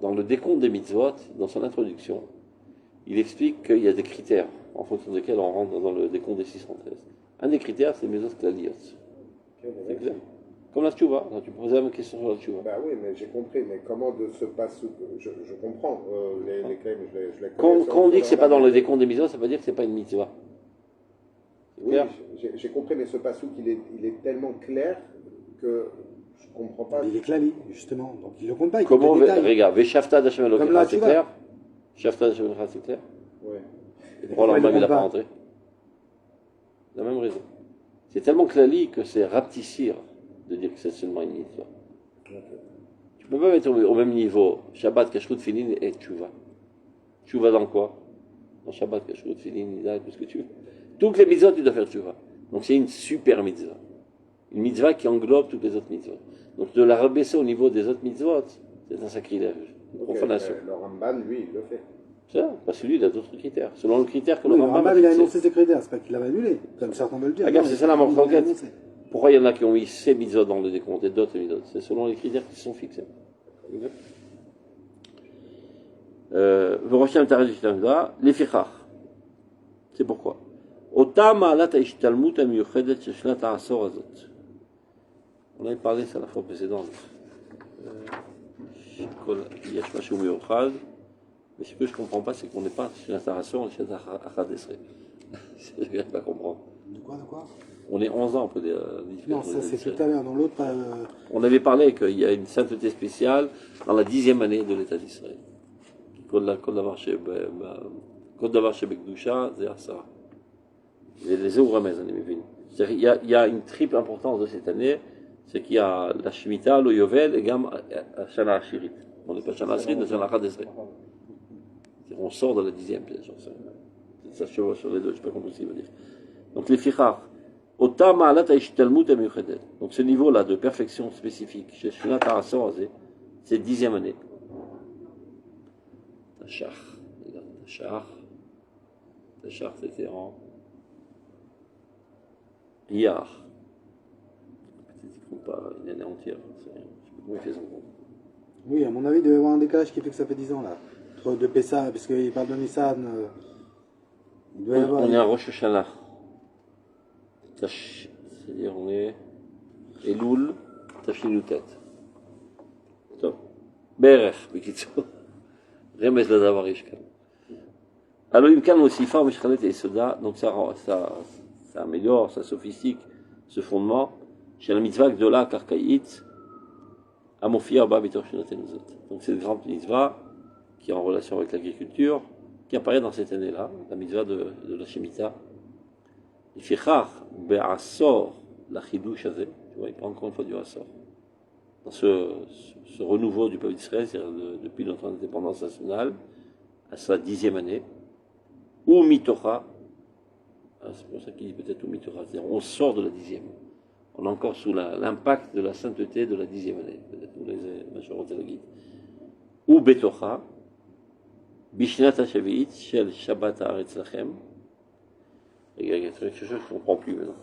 Dans le décompte des mitzvot, dans son introduction, il explique qu'il y a des critères en fonction desquels on rentre dans le décompte des 613. Un des critères, c'est Mezos Klaliot. C'est clair. Comme la tchouva, tu posais une question sur la tchouva. Bah oui, mais j'ai compris, mais comment de ce passouk, je comprends, les claims, je les connais. Quand on dit que c'est pas dans le décompte décompte des mitzvot, ça veut dire que c'est pas une mitzvah. Oui, j'ai compris, mais ce passouk, il est tellement clair que je ne comprends pas. Il est clali, justement. Donc il ne le compte pas. Il Comment, compte les détails. regarde, Veshafta d'Hashem Elokecha, c'est clair? Shafta d'Hashem Elokecha, c'est clair? Oui. Pourquoi le Rambam, il n'a pas rentré? La même raison. C'est tellement clali que c'est rapetissir de dire que c'est seulement une mitzvah. Okay. Tu ne peux pas mettre au même niveau Shabbat, Kashrut, Filin et Tchouva. Tchouva dans quoi? Dans Shabbat, Kashrut, Filin, Nida, tout ce que tu veux. Toutes les mitzvahs, tu dois faire Tchouva. Donc c'est une super mitzvah. Une mitzvah qui englobe toutes les autres mitzvahs. Donc de la rabaisser au niveau des autres mitzvahs, c'est un sacrilège, une profanation. Le Ramban, lui, il le fait. C'est ça, parce que lui, il a d'autres critères. Selon le critère que oui, le Rambam il a énoncé ses critères, c'est pas qu'il l'avait annulé, comme certains veulent dire. Regarde, c'est ça la mort d'enquête. Pourquoi il y en a qui ont mis ces mitzvahs dans le décompte et d'autres mitzvahs? C'est selon les critères qui sont fixés. Les fichach. C'est pourquoi. On avait parlé ça la fois précédente. Mais ce que je ne comprends pas, c'est qu'on n'est pas chez l'installation, on est chez Achadesre. Je ne pas comprendre. De quoi? On est 11 ans, on peut dire. Non, ça c'est tout à l'heure, dans l'autre. On avait parlé qu'il y a une sainteté spéciale dans la 10e année de l'État d'Israël. Kol davar shebekdusha, c'est ça. Les Ouvramez, il y a une triple importance de cette année, c'est qu'il y a la Shemitah, le Yovel et Gam Shana Ashirit. On n'est pas Shana Ashirit, mais Shana Achadesre. On sort de la 10e, ça chevauche sur les deux, je ne sais pas comment il va dire. Donc les fichach, donc ce niveau-là de perfection spécifique, chez Shnat HaAsor, c'est 10e année. Tachar, c'était en Iyar. Peut-être qu'il ne compte pas une année entière. Je ne sais pas comment il fait son compte. Oui, à mon avis, il doit y avoir un décalage qui fait que ça fait 10 ans là. Entre de Pessa, parce qu'il parle de Nissan. Il doit y avoir. On est à Rosh Hashanah. C'est-à-dire on est Elul, Tafshinutet. Top. Berech, בקיצור. רמז לדבר יש כאן. Alors, אם כאן מוסיפה ומשכנת היסודה, donc ça améliore, ça sophistique ce fondement, של המצווה הגדולה הקרקעית, המופיעה בה בתוך שנותינו זאת. Donc cette grande mitzvah, qui est en relation avec l'agriculture, qui apparaît dans cette année-là, la mitzvah de la Shemitah. לפיכך, בעשור לחידוש הזה, tu vois, il parle encore une fois du Hassor. Dans ce renouveau du peuple d'Israël, c'est-à-dire depuis notre indépendance nationale, à sa 10e année, ou Mitocha, c'est pour ça qu'il dit peut-être ou Mitocha, c'est-à-dire on sort de la 10e. On est encore sous l'impact de la sainteté de la 10e année, peut-être vous les Machorot Elagit. Ou Betocha, Bishnat HaShavi'it, Shel Shabbat Haaretz Lachem. Il y a quelque chose que je ne comprends plus maintenant.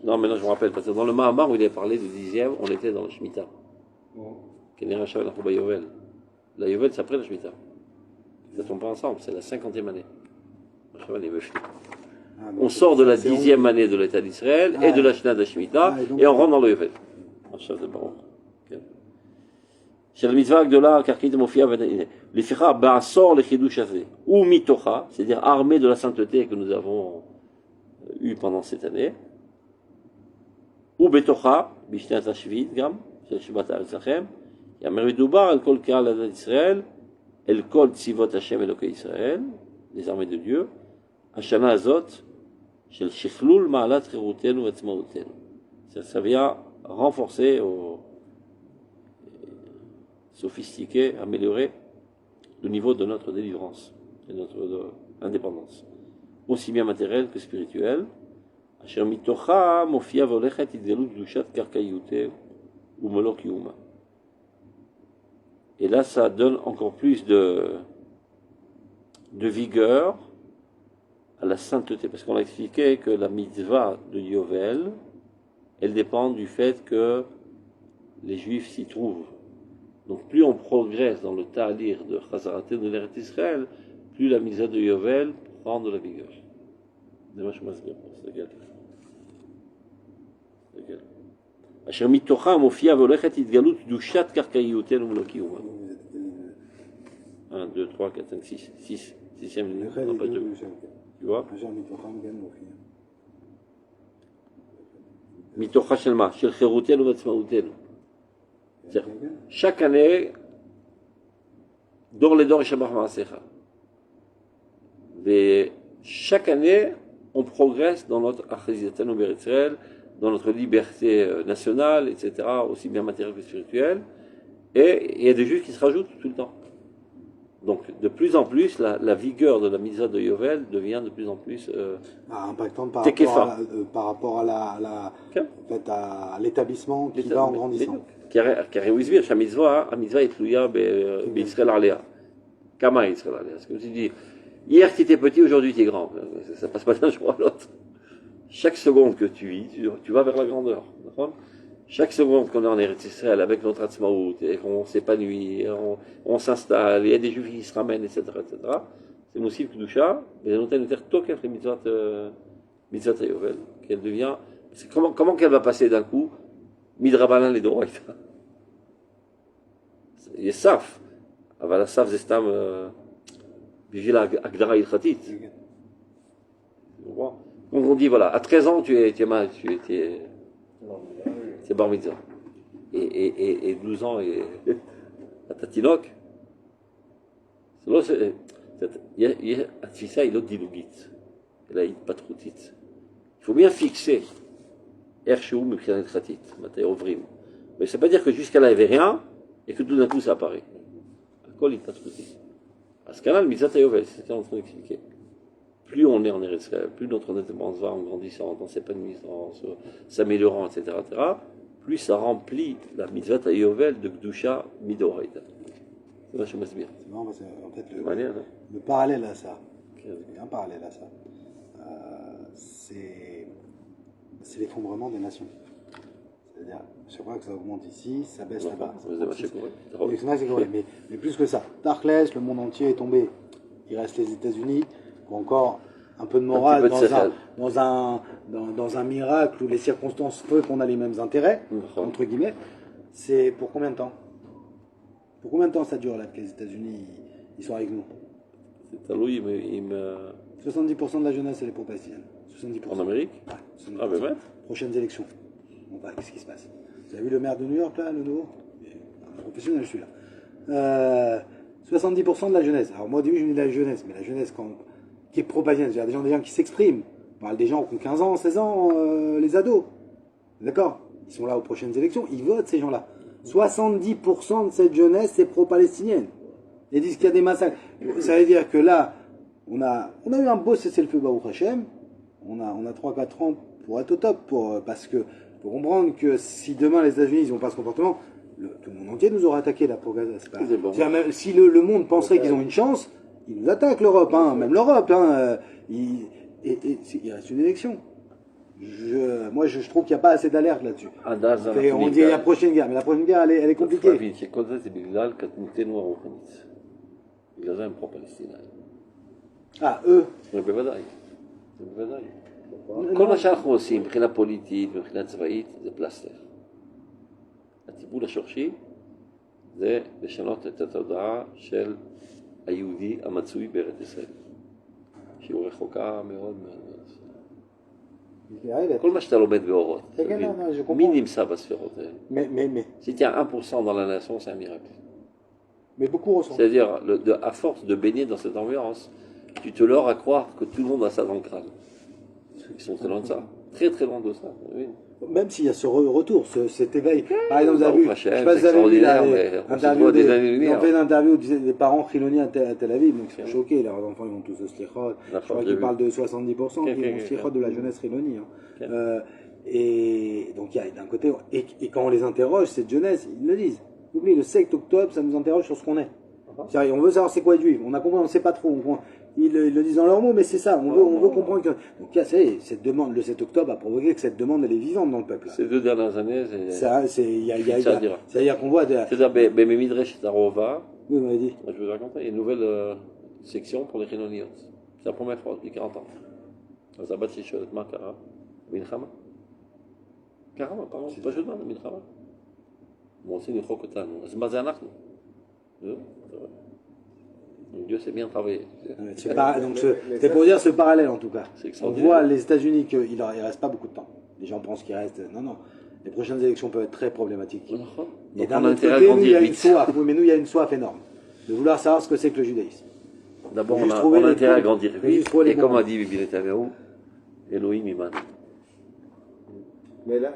Non, maintenant je me rappelle, parce que dans le Mahamar où il est parlé du 10e, on était dans la Shemitah. La Yovel, c'est après la Shemitah. Ça ne tombe pas ensemble, c'est la 50e année. On sort de la 10e année de l'État d'Israël et de la Shnat de Shemitah et on rentre dans le Yovel. C'est la mitzvah הגדולה, הקרקעית המופיעה, לפיכך בעשור לחידוש הזה, ומתוכה, c'est-à-dire armée de la sainteté que nous avons eue pendant cette année, ובתוכה, בשנת השביעית גם, של שבת הארץ לכם, יאמר מדובר על כל קהל עדת ישראל, אל כל צבאות השם אלוקי ישראל, les armées de Dieu, השנה הזאת, של שכלול מעלת חירותנו ועצמאותנו. Ça vient renforcer sophistiquer, améliorer le niveau de notre délivrance et notre indépendance, aussi bien matérielle que spirituelle. אשר מתוכה מופיעה והולכת התגלות קדושת קרקעיותה ומלוא קיומה. Et là, ça donne encore plus de vigueur à la sainteté, parce qu'on a expliqué que la mitzvah de Yovel, elle dépend du fait que les Juifs s'y trouvent. Donc plus on progresse dans le ta'alir de Chazaraté de l'Eretz Israël, plus la mitzvah de Yovel prend de la vigueur. אשר מתוכה מופיעה והולכת התגלות קדושת קרקעיותנו ולא קיומה. 1, 2, 3, 4, 5, 6, 6e ligne, on n'a pas de... Tu vois? מתוכה של מה? של חירותנו ועצמאותנו. Chaque année, dor les dor et shabach ma'asecha. Et chaque année, on progresse dans notre achizatanu beretzrel, dans notre liberté nationale, etc., aussi bien matérielle que spirituelle. Et il y a des juifs qui se rajoutent tout le temps. Donc, de plus en plus, la vigueur de la mitzvah de Yovel devient de plus en plus impactante par rapport à l'établissement qui va en grandissant. כי הרי הוא הסביר שהמצווה היא תלויה בישראל עליה. כמה ישראל עליה? C'est comme si tu dis, hier tu étais petit, aujourd'hui tu es grand. Ça passe pas d'un jour à l'autre. Chaque seconde que tu vis, tu vas vers la grandeur. Chaque seconde qu'on est en Eretz Israël avec notre Atzmaout, et qu'on s'épanouit, on s'installe, il y a des juifs qui se ramènent, etc., etc. C'est Moussif Kedusha, mais elle nous dire tokef les mitzvot Yovel, qu'elle devient. Comment qu'elle va passer d'un coup? Midrabanan les Doraïta. Il est saf. אבל הסף זה סתם בשביל ההגדרה ההלכתית. Donc on dit voilà, à 13 ans tu es bar mitzvah. Et 12 ans אתה תינוק. התפיסה היא לא דילוגית, אלא התפתחותית. Il faut bien fixer איכשהו מבחינה הלכתית, מתי עוברים. Mais ça ne veut pas dire que jusqu'à là il n'y avait rien et que tout d'un coup ça apparaît. הכל התפתחותי. À ce cas-là, le mitzvah Yovel, c'est ce qu'on est en train d'expliquer. Plus on est en Eretz Israël, plus notre indépendance va en grandissant, en s'épanouissant, en s'améliorant, etc., plus ça remplit la mitzvah Yovel de Gdusha Midoraita. C'est ça, je me bien. C'est marrant parce qu'en fait, le parallèle à ça, un parallèle à ça, c'est C'est l'effondrement des nations. C'est-à-dire, chaque fois que ça augmente ici, ça baisse là-bas. Mais plus que ça. Darkless, le monde entier est tombé. Il reste les États-Unis, ou encore un peu de morale dans un miracle où les circonstances font qu'on a les mêmes intérêts, entre guillemets. C'est pour combien de temps? Pour combien de temps ça dure là que les États-Unis ils sont avec nous? C'est à lui, mais 70% de la jeunesse elle est pour palestinienne. 70%. En Amérique? Ouais, 70%. Ah, ben ouais. Prochaines élections. Bon, bah, qu'est-ce qui se passe? Vous avez vu le maire de New York là, le nouveau? Un professionnel, je suis là. 70% de la jeunesse. Alors moi au début je me dis la jeunesse, mais la jeunesse qui est pro-palestinienne, c'est-à-dire des gens qui s'expriment. On parle des gens qui ont 15 ans, 16 ans, les ados. D'accord? Ils sont là aux prochaines élections, ils votent ces gens-là. 70% de cette jeunesse c'est pro-palestinienne. Ils disent qu'il y a des massacres. Ça veut dire que là, on a eu un beau cessez-le-feu Baruch Hashem. On a 3-4 ans pour être au top, parce que pour comprendre que si demain les États-Unis n'ont pas ce comportement, tout le monde entier nous aura attaqué là pour Gaza. Même si le monde penserait qu'ils ont une chance, ils nous attaquent l'Europe, même l'Europe. Il reste une élection. Moi je trouve qu'il n'y a pas assez d'alerte là-dessus. On dit la prochaine guerre, mais la prochaine guerre elle est compliquée. בגלל זה הם פרו-פלסטינאים. eux. בוודאי. בוודאי. כל מה שאנחנו עושים מבחינה פוליטית ומבחינה צבאית זה פלסטר. הטיפול השורשי זה לשנות את התודעה של היהודי המצוי בארץ ישראל. שהיא רחוקה מאוד מאוד. כל מה שאתה לומד באורות. מי נמצא בספירות האלה? Si tu as 1% dans la nation, c'est un miracle. Mais beaucoup ressentent. C'est-à-dire, à force de baigner dans cette ambiance, tu te leurres à croire que tout le monde a ça dans le crâne. Ils sont très loin de ça. Très très loin de ça. Oui. Même s'il y a ce retour, cet éveil. Par exemple, vous avez vu, je sais pas si vous avez vu ils ont fait une interview des parents chiloniens à Tel Aviv, donc ils sont choqués, leurs enfants ils vont tous au slichot. Je crois qu'ils parlent de 70% qui vont au slichot de la jeunesse chilonie. Et donc il y a d'un côté, et quand on les interroge, cette jeunesse, ils le disent. Oublie, le 7 octobre, ça nous interroge sur ce qu'on est. On veut savoir c'est quoi être juif. On a compris, on ne sait pas trop. Ils le disent dans leurs mots, mais c'est ça. On veut comprendre que. Donc, cette demande, le 7 octobre a provoqué que cette demande, elle est vivante dans le peuple. Ces 2 dernières années, c'est-à-dire qu'on voit. C'est-à-dire, Midrash Tarova. Oui, on m'a dit. Je vous raconte, il y a une nouvelle section pour les Chinoniotes. C'est la première fois depuis 40 ans. Zabat Shishot Makara, Minchama. Karama, pardon, pas Shudman, Minchama. Bon, c'est une fois אותנו, אז מה זה אנחנו? Dieu sait bien travailler. C'est pour dire ce parallèle en tout cas. On voit les États-Unis qu'il ne reste pas beaucoup de temps. Les gens pensent qu'il reste. Non. Les prochaines élections peuvent être très problématiques. Et d'un autre côté, nous, il y a une soif. Mais nous, il y a une soif énorme de vouloir savoir ce que c'est que le judaïsme. D'abord, on a intérêt à grandir vite. Et comme a dit Bibi Netanyahu, Elohim Iman. Mais là,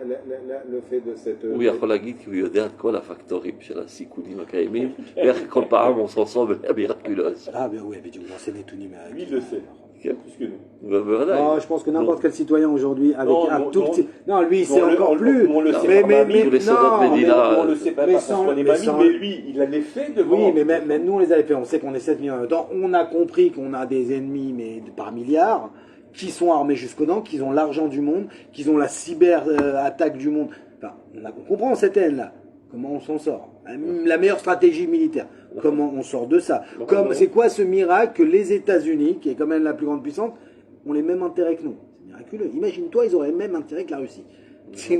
le fait de cette... הוא יכול להגיד כי הוא יודע את כל הפקטורים של הסיכונים הקיימים, ואיך כל פעם on s'en sort de la miraculeuse. Ah ben oui, mais tu vous enseignez tout numéro. Lui, il le sait. Plus que nous. Oh, je pense que n'importe quel citoyen aujourd'hui, avec un tout petit... Non, lui, c'est encore plus... On le sait mais on le sait pas parce qu'on est mamie, mais lui, il a les faits devant. Oui, mais même nous, on les a fait. On sait qu'on est 7 millions de temps. On a compris qu'on a des ennemis, mais par milliards, qui sont armés jusqu'aux dents, qui ont l'argent du monde, qui ont la cyber-attaque du monde. Enfin, on comprend cette haine-là. Comment on s'en sort? La meilleure stratégie militaire. Comment on sort de ça? C'est quoi ce miracle que les États-Unis, qui est quand même la plus grande puissance, ont les mêmes intérêts que nous? C'est miraculeux. Imagine-toi, ils auraient le même intérêt que la Russie.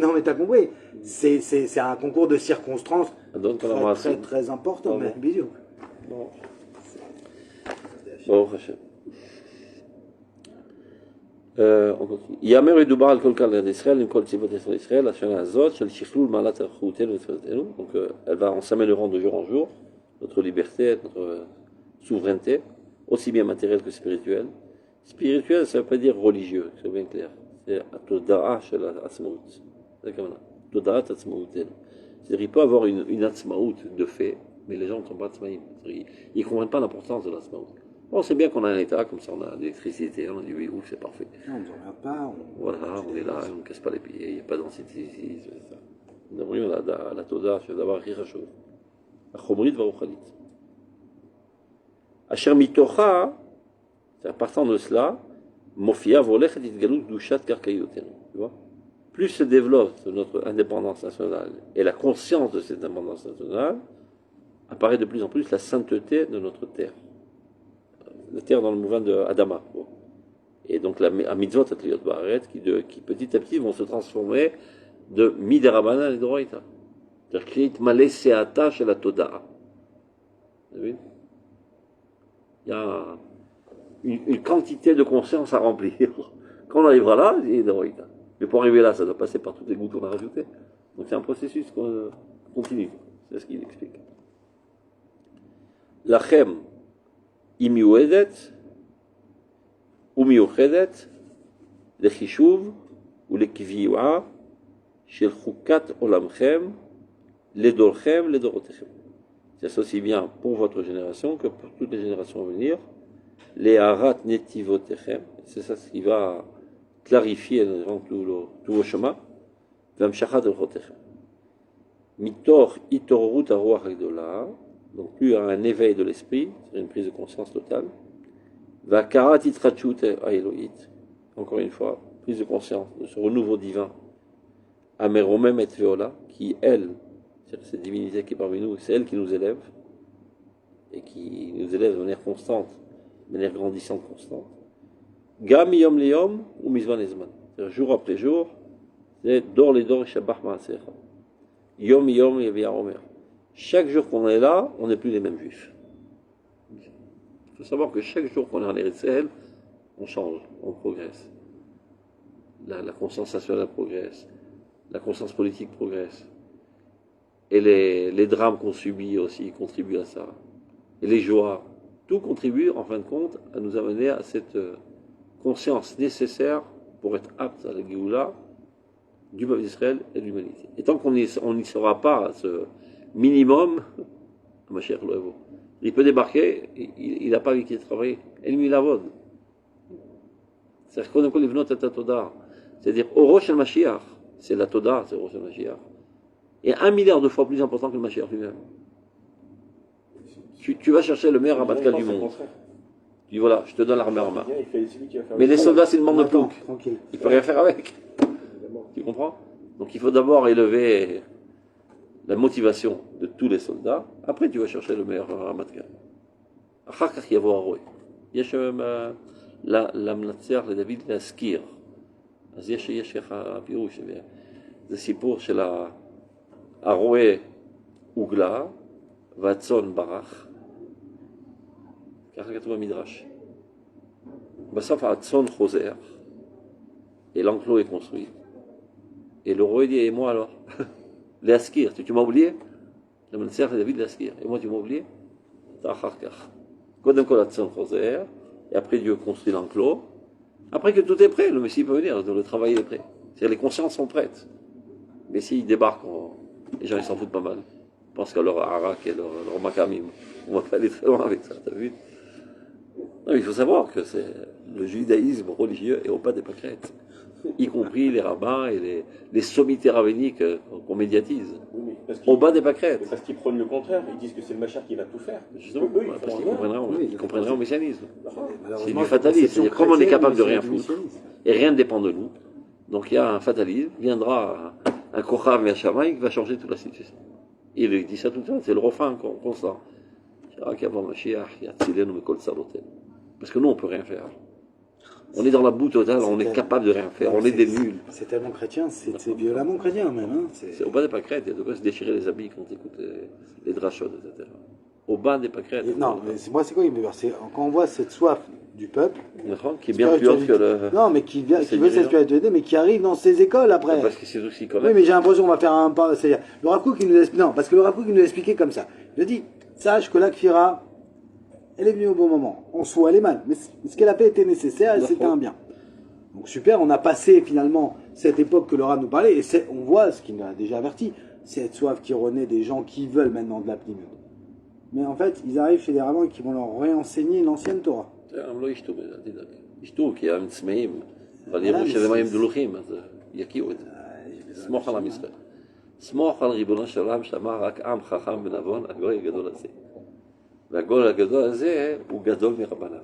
Non, mais t'as compris. C'est un concours de circonstances très, très important. Mais bisous. Bon, יאמר ידובר על כל כלל ישראל עם כל צבאות ישראל השנה הזאת של שכלול מעלת אחריותנו ותפארתנו. Donc on s'améliorera de jour en jour notre liberté, notre souveraineté, aussi bien matérielle que spirituelle. Spirituel, ça ne veut pas dire religieux, c'est bien clair. C'est התודעה של העצמאות. זה הכוונה. תודעת עצמאותנו. C'est-à-dire il peut avoir une עצמאות de fait, mais les gens ne sont pas עצמאים. Ils ne comprennent pas l'importance de l'עצמאות. Bon, c'est bien qu'on a un État, comme ça on a l'électricité, on a du oui, c'est parfait. Non, on ne s'emmerde pas. Voilà, on est là, on ne casse pas les pieds, il n'y a pas d'anxiété. On a vraiment la toda, c'est d'avoir rire à chaud. La chomrit והרוחנית. אשר מתוכה, partant de cela, מופיעה והולכת התגלות קדושת קרקעיותנו. Tu vois? plus se développe notre indépendance nationale et la conscience de cette indépendance nationale, apparaît de plus en plus la sainteté de notre terre. La terre dans le mouvement de Adama. Et donc la mitzvot atliyot ba'aret qui petit à petit vont se transformer de midarabanan et d'oraita. C'est-à-dire qu'il y a seata chez la toda'a. Vous avez vu? Il y a une quantité de conscience à remplir. Quand on arrivera là, il y a d'oraita. Mais pour arriver là, ça doit passer par toutes les gouttes qu'on a rajoutées. Donc c'est un processus continu. C'est ce qu'il explique. Lachem imiuedet umiuchedet lechishuv ulekviua shel chukat olamchem ledorchem ledorotechem. C'est aussi bien pour votre génération que pour toutes les générations à venir. Les harat netivotechem, c'est ça ce qui va clarifier tous vos chemins. Vamshachat elchotechem. Mitor itorut aruach agdola. Donc plus à un éveil de l'esprit, c'est une prise de conscience totale. Vakarat itrachut aeloït. Encore une fois, prise de conscience de ce renouveau divin. Ameromem et veola, qui elle, c'est cette divinité qui est parmi nous, c'est elle qui nous élève, et qui nous élève de manière constante, de manière grandissante, constante. Gam yom leyom ou mizvan ezman. Jour après jour, c'est dor les dor shabach ma'asecha. Yom yom yavia omer. Chaque jour qu'on est là, on n'est plus les mêmes juifs. Il faut savoir que chaque jour qu'on est en Eretz Israël, on change, on progresse. La conscience nationale progresse, la conscience politique progresse. Et les drames qu'on subit aussi contribuent à ça. Et les joies, tout contribue en fin de compte à nous amener à cette conscience nécessaire pour être apte à la Géoula du peuple d'Israël et de l'humanité. Et tant qu'on n'y sera pas à ce minimum, Mashiach lo yavo. Il peut débarquer, il n'a pas envie de travailler. El milavod. C'est-à-dire qu'on livnot et toda. C'est-à-dire au Rosh Mashiach, c'est la toda, c'est le Rosh Mashiach. Et 1 milliard de fois plus important que le Mashiach lui-même. Tu vas chercher le meilleur Ramatkal du monde. Tu dis voilà, je te donne l'armée en main. Mais les soldats, c'est une bande de ploucs. Il ne peut rien faire avec. Tu comprends? Donc il faut d'abord élever la motivation de tous les soldats, après tu vas chercher le meilleur Ramatkal. אחר כך יבוא הרועה. יש למנצח לדוד להזכיר. אז יש ככה פירוש, זה סיפור של הרועה הוגלה והצאן ברח. ככה כתוב במדרש. בסוף הצאן חוזר, et l'enclos est construit. Et le roi dit, et moi alors? L'askir, tu m'as oublié? Le Menser de David l'askir. Et moi tu m'as oublié? Et après Dieu construit l'enclos. Après que tout est prêt, le Messie peut venir, le travail est prêt. C'est-à-dire les consciences sont prêtes. Mais s'ils débarquent, les gens ils s'en foutent pas mal. Ils pensent qu'à leur harak et leur makamim. On va pas aller très loin avec ça, t'as vu? Non, il faut savoir que c'est le judaïsme religieux et au pas des pâquerettes. Y compris les rabbins et les sommités rabbiniques qu'on médiatise. Oui, au bas des pâquerettes. Parce qu'ils prônent le contraire, ils disent que c'est le Machar qui va tout faire. Justement, Eux, parce qu'ils comprendraient au messianisme. C'est du Malheureusement, fatalisme. C'est-à-dire, comme on est capable de rien c'est foutre, messianisme. et rien ne dépend de nous, donc il y a un fatalisme, viendra un Kochav et un Shamaï qui va changer toute la situation. Il dit ça tout le temps, c'est le refrain constant. Parce que nous, on ne peut rien faire. On est dans la boue totale, on est capable de rien faire, on est des nuls. C'est tellement chrétien, c'est violemment chrétien même. Hein. C'est au bas des pâquerettes, il y a de quoi se déchirer les habits quand on écoute les drachot, etc. Au bas des pâquerettes. Non, mais moi c'est quoi qui me fait peur? C'est quand on voit cette soif du peuple, qui est bien plus haute que le. non, mais qui veut cette spiritualité, mais qui arrive dans ces écoles après. Parce que c'est aussi quand Oui, même. mais j'ai l'impression qu'on va faire un pas. C'est-à-dire, le Rav Kook, il nous explique. Non, parce que le Rav Kook, il nous expliquait comme ça. Il a dit, sache que la Kfira, elle est venue au bon moment. En soi, elle est mal. Mais ce qu'elle a fait était nécessaire et c'était un bien. Donc super, on a passé finalement cette époque que le Rav nous parlait. Et on voit ce qu'il nous a déjà averti. Cette soif qui renaît des gens qui veulent maintenant de la pnimut. Mais en fait, ils arrivent chez des rabbins qui vont leur réenseigner l'ancienne Torah. הם לא ישתו בזה, אל תדאג. ישתו כי הם צמאים, אבל יראו שזה מים דלוחים, אז יקיעו את זה. סמוך על עם ישראל. סמוך על ריבונו של עולם שאמר רק עם חכם ונבון, הגוי הגדול הזה. והגוי הגדול הזה הוא גדול מרבניו.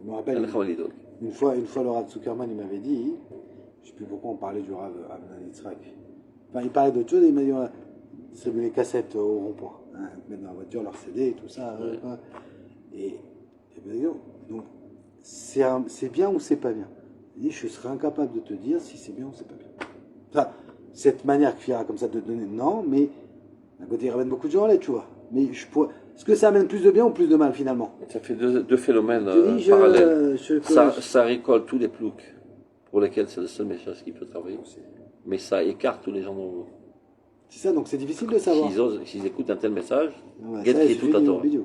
Je me rappelle, אין לך מה לדאוג. une fois le Rav Zuckerman, il m'avait dit, je sais plus pourquoi on parlait du Rav Amnon Yitzhak. Enfin, il parlait d'autre chose et il m'a dit, ouais, distribuer les cassettes au rond-point. Hein, mettre dans la voiture leur CD et tout ça. Et ben, donc, c'est bien ou c'est pas bien. Il dit, je serais incapable de te dire si c'est bien ou c'est pas bien. Enfin, cette manière qu'il y a comme ça de donner, non, mais d'un côté, il ramène beaucoup de gens là, tu vois. Mais est-ce que ça amène plus de bien ou plus de mal finalement? Ça fait deux phénomènes Je dis, parallèles. Ça récolte tous les ploucs pour lesquels c'est le seul message qui peut travailler. Mais ça écarte tous les gens dont c'est ça, donc c'est difficile de savoir. S'ils écoutent un tel message, Ouais, get ça, qui est tout à tort. vidéo.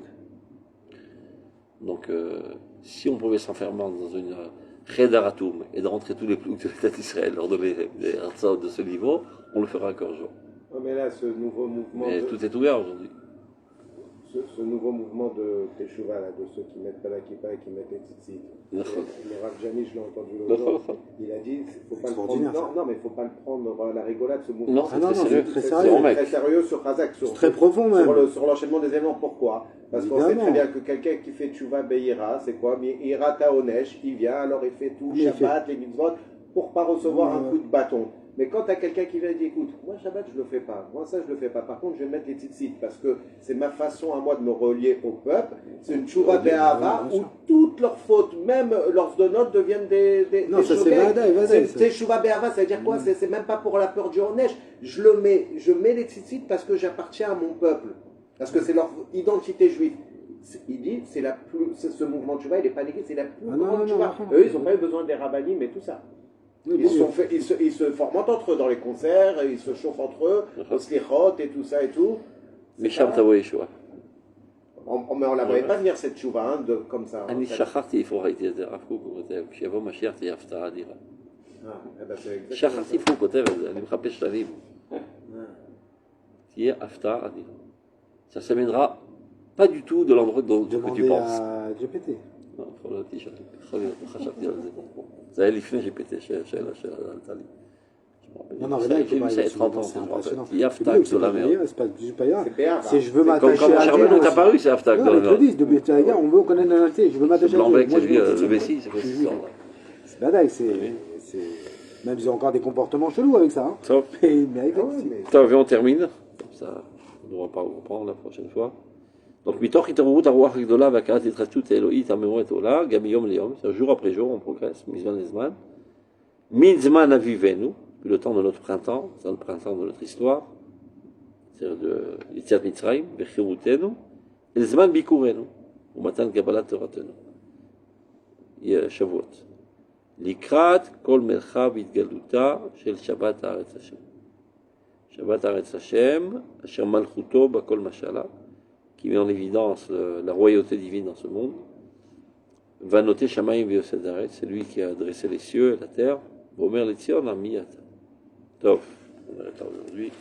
Donc, si on pouvait s'enfermer dans une Redaratum et de rentrer tous les ploucs de l'État d'Israël, leur donner des hartzahot de ce niveau, on le fera encore un jour. Ouais, mais là, ce nouveau mouvement. Mais tout est ouvert aujourd'hui. Ce nouveau mouvement de Teshuva, là, de ceux qui mettent pas la kippa et qui mettent les tzitzit. Le Rav Jani, je l'ai entendu l'autre jour, il a dit, faut pas le prendre, non, mais il ne faut pas le prendre à la rigolade, ce mouvement. Non, c'est très sérieux. C'est très sérieux. Très sérieux sur Razak, C'est très profond même. Sur l'enchaînement des événements. Pourquoi? Parce qu'on sait très bien que quelqu'un qui fait Teshuva Beira, c'est quoi? Ira Taonesh, il vient, alors il fait tout, Shabbat, les mitzvot, pour ne pas recevoir un coup de bâton. Mais quand tu as quelqu'un qui vient et dit, écoute, moi Shabbat je le fais pas, moi ça je le fais pas, par contre je vais mettre les tzitzit parce que c'est ma façon à moi de me relier au peuple, c'est une tchouva be'ahava où toutes leurs fautes, même leurs donotes deviennent des non, ça c'est Vadaï. C'est tchouva be'ahava, ça veut dire quoi? C'est même pas pour la peur du Honesh, je mets les tzitzit parce que j'appartiens à mon peuple, parce que c'est leur identité juive. Il dit, ce mouvement de tchouva, il n'est pas négatif, c'est la plus grande tchouva. Eux, ils n'ont pas eu besoin des rabbinim et tout ça. Ils se forment entre eux dans les concerts, ils se chauffent entre eux, au slichot et tout ça et tout. Mais Sham Tavo Yeshua. Mais on la voyait pas venir cette tchouva comme ça. אני שכחתי איפה ראיתי את זה, הרב קוק הוא כותב, כשיבוא משיח תהיה הפתעה אדירה. שכחתי איפה הוא כותב את זה, אני מחפש שנים. תהיה הפתעה אדירה. Ça s'amènera pas du tout de l'endroit que tu penses. À GPT. Non, יכול להיות, חשבתי על זה. זה היה לפני GPT, שאלה עלתה לי. Non, mais là, j'ai vu ça il y a 30 ans, c'est impressionnant. Il y a Haftar Gdolameur. C'est pas du païen. C'est Béar. C'est je veux Comme m'attacher quand à Charbonneau est apparu, c'est Haftar Non, mais ils te le Gdolameur. disent, de Bétaïga, on veut connaître la réalité. Je veux m'attacher à Blanc-bec, Moi, c'est lui, le Messie, c'est quoi cette histoire-là? C'est Badaï, même ils ont encore des comportements chelous avec ça. Hein. Top. Mais ils méritent aussi. Attends, on termine. Comme ça, on ne devra pas reprendre la prochaine fois. Donc, מתוך התעוררות הרוח הגדולה והכרת התחדשות האלוהית המאורת עולה, גם מיום ליום, c'est jour après jour, on progresse, מזמן לזמן. מזמן אביבנו, le temps de notre printemps, c'est le printemps de notre histoire, c'est-à-dire de יציאת מצרים, וחירותנו, אל זמן ביקורנו, ומתן קבלת תורתנו. שבועות. לקראת כל מרחב התגלותה של שבת הארץ השם. שבת הארץ השם, אשר מלכותו בכל משלה, qui met en évidence la royauté divine dans ce monde. Va noter Shamaim Vyosedaret, c'est lui qui a dressé les cieux et la terre. Vomer Letzion Amiyata. Top, on arrête là aujourd'hui.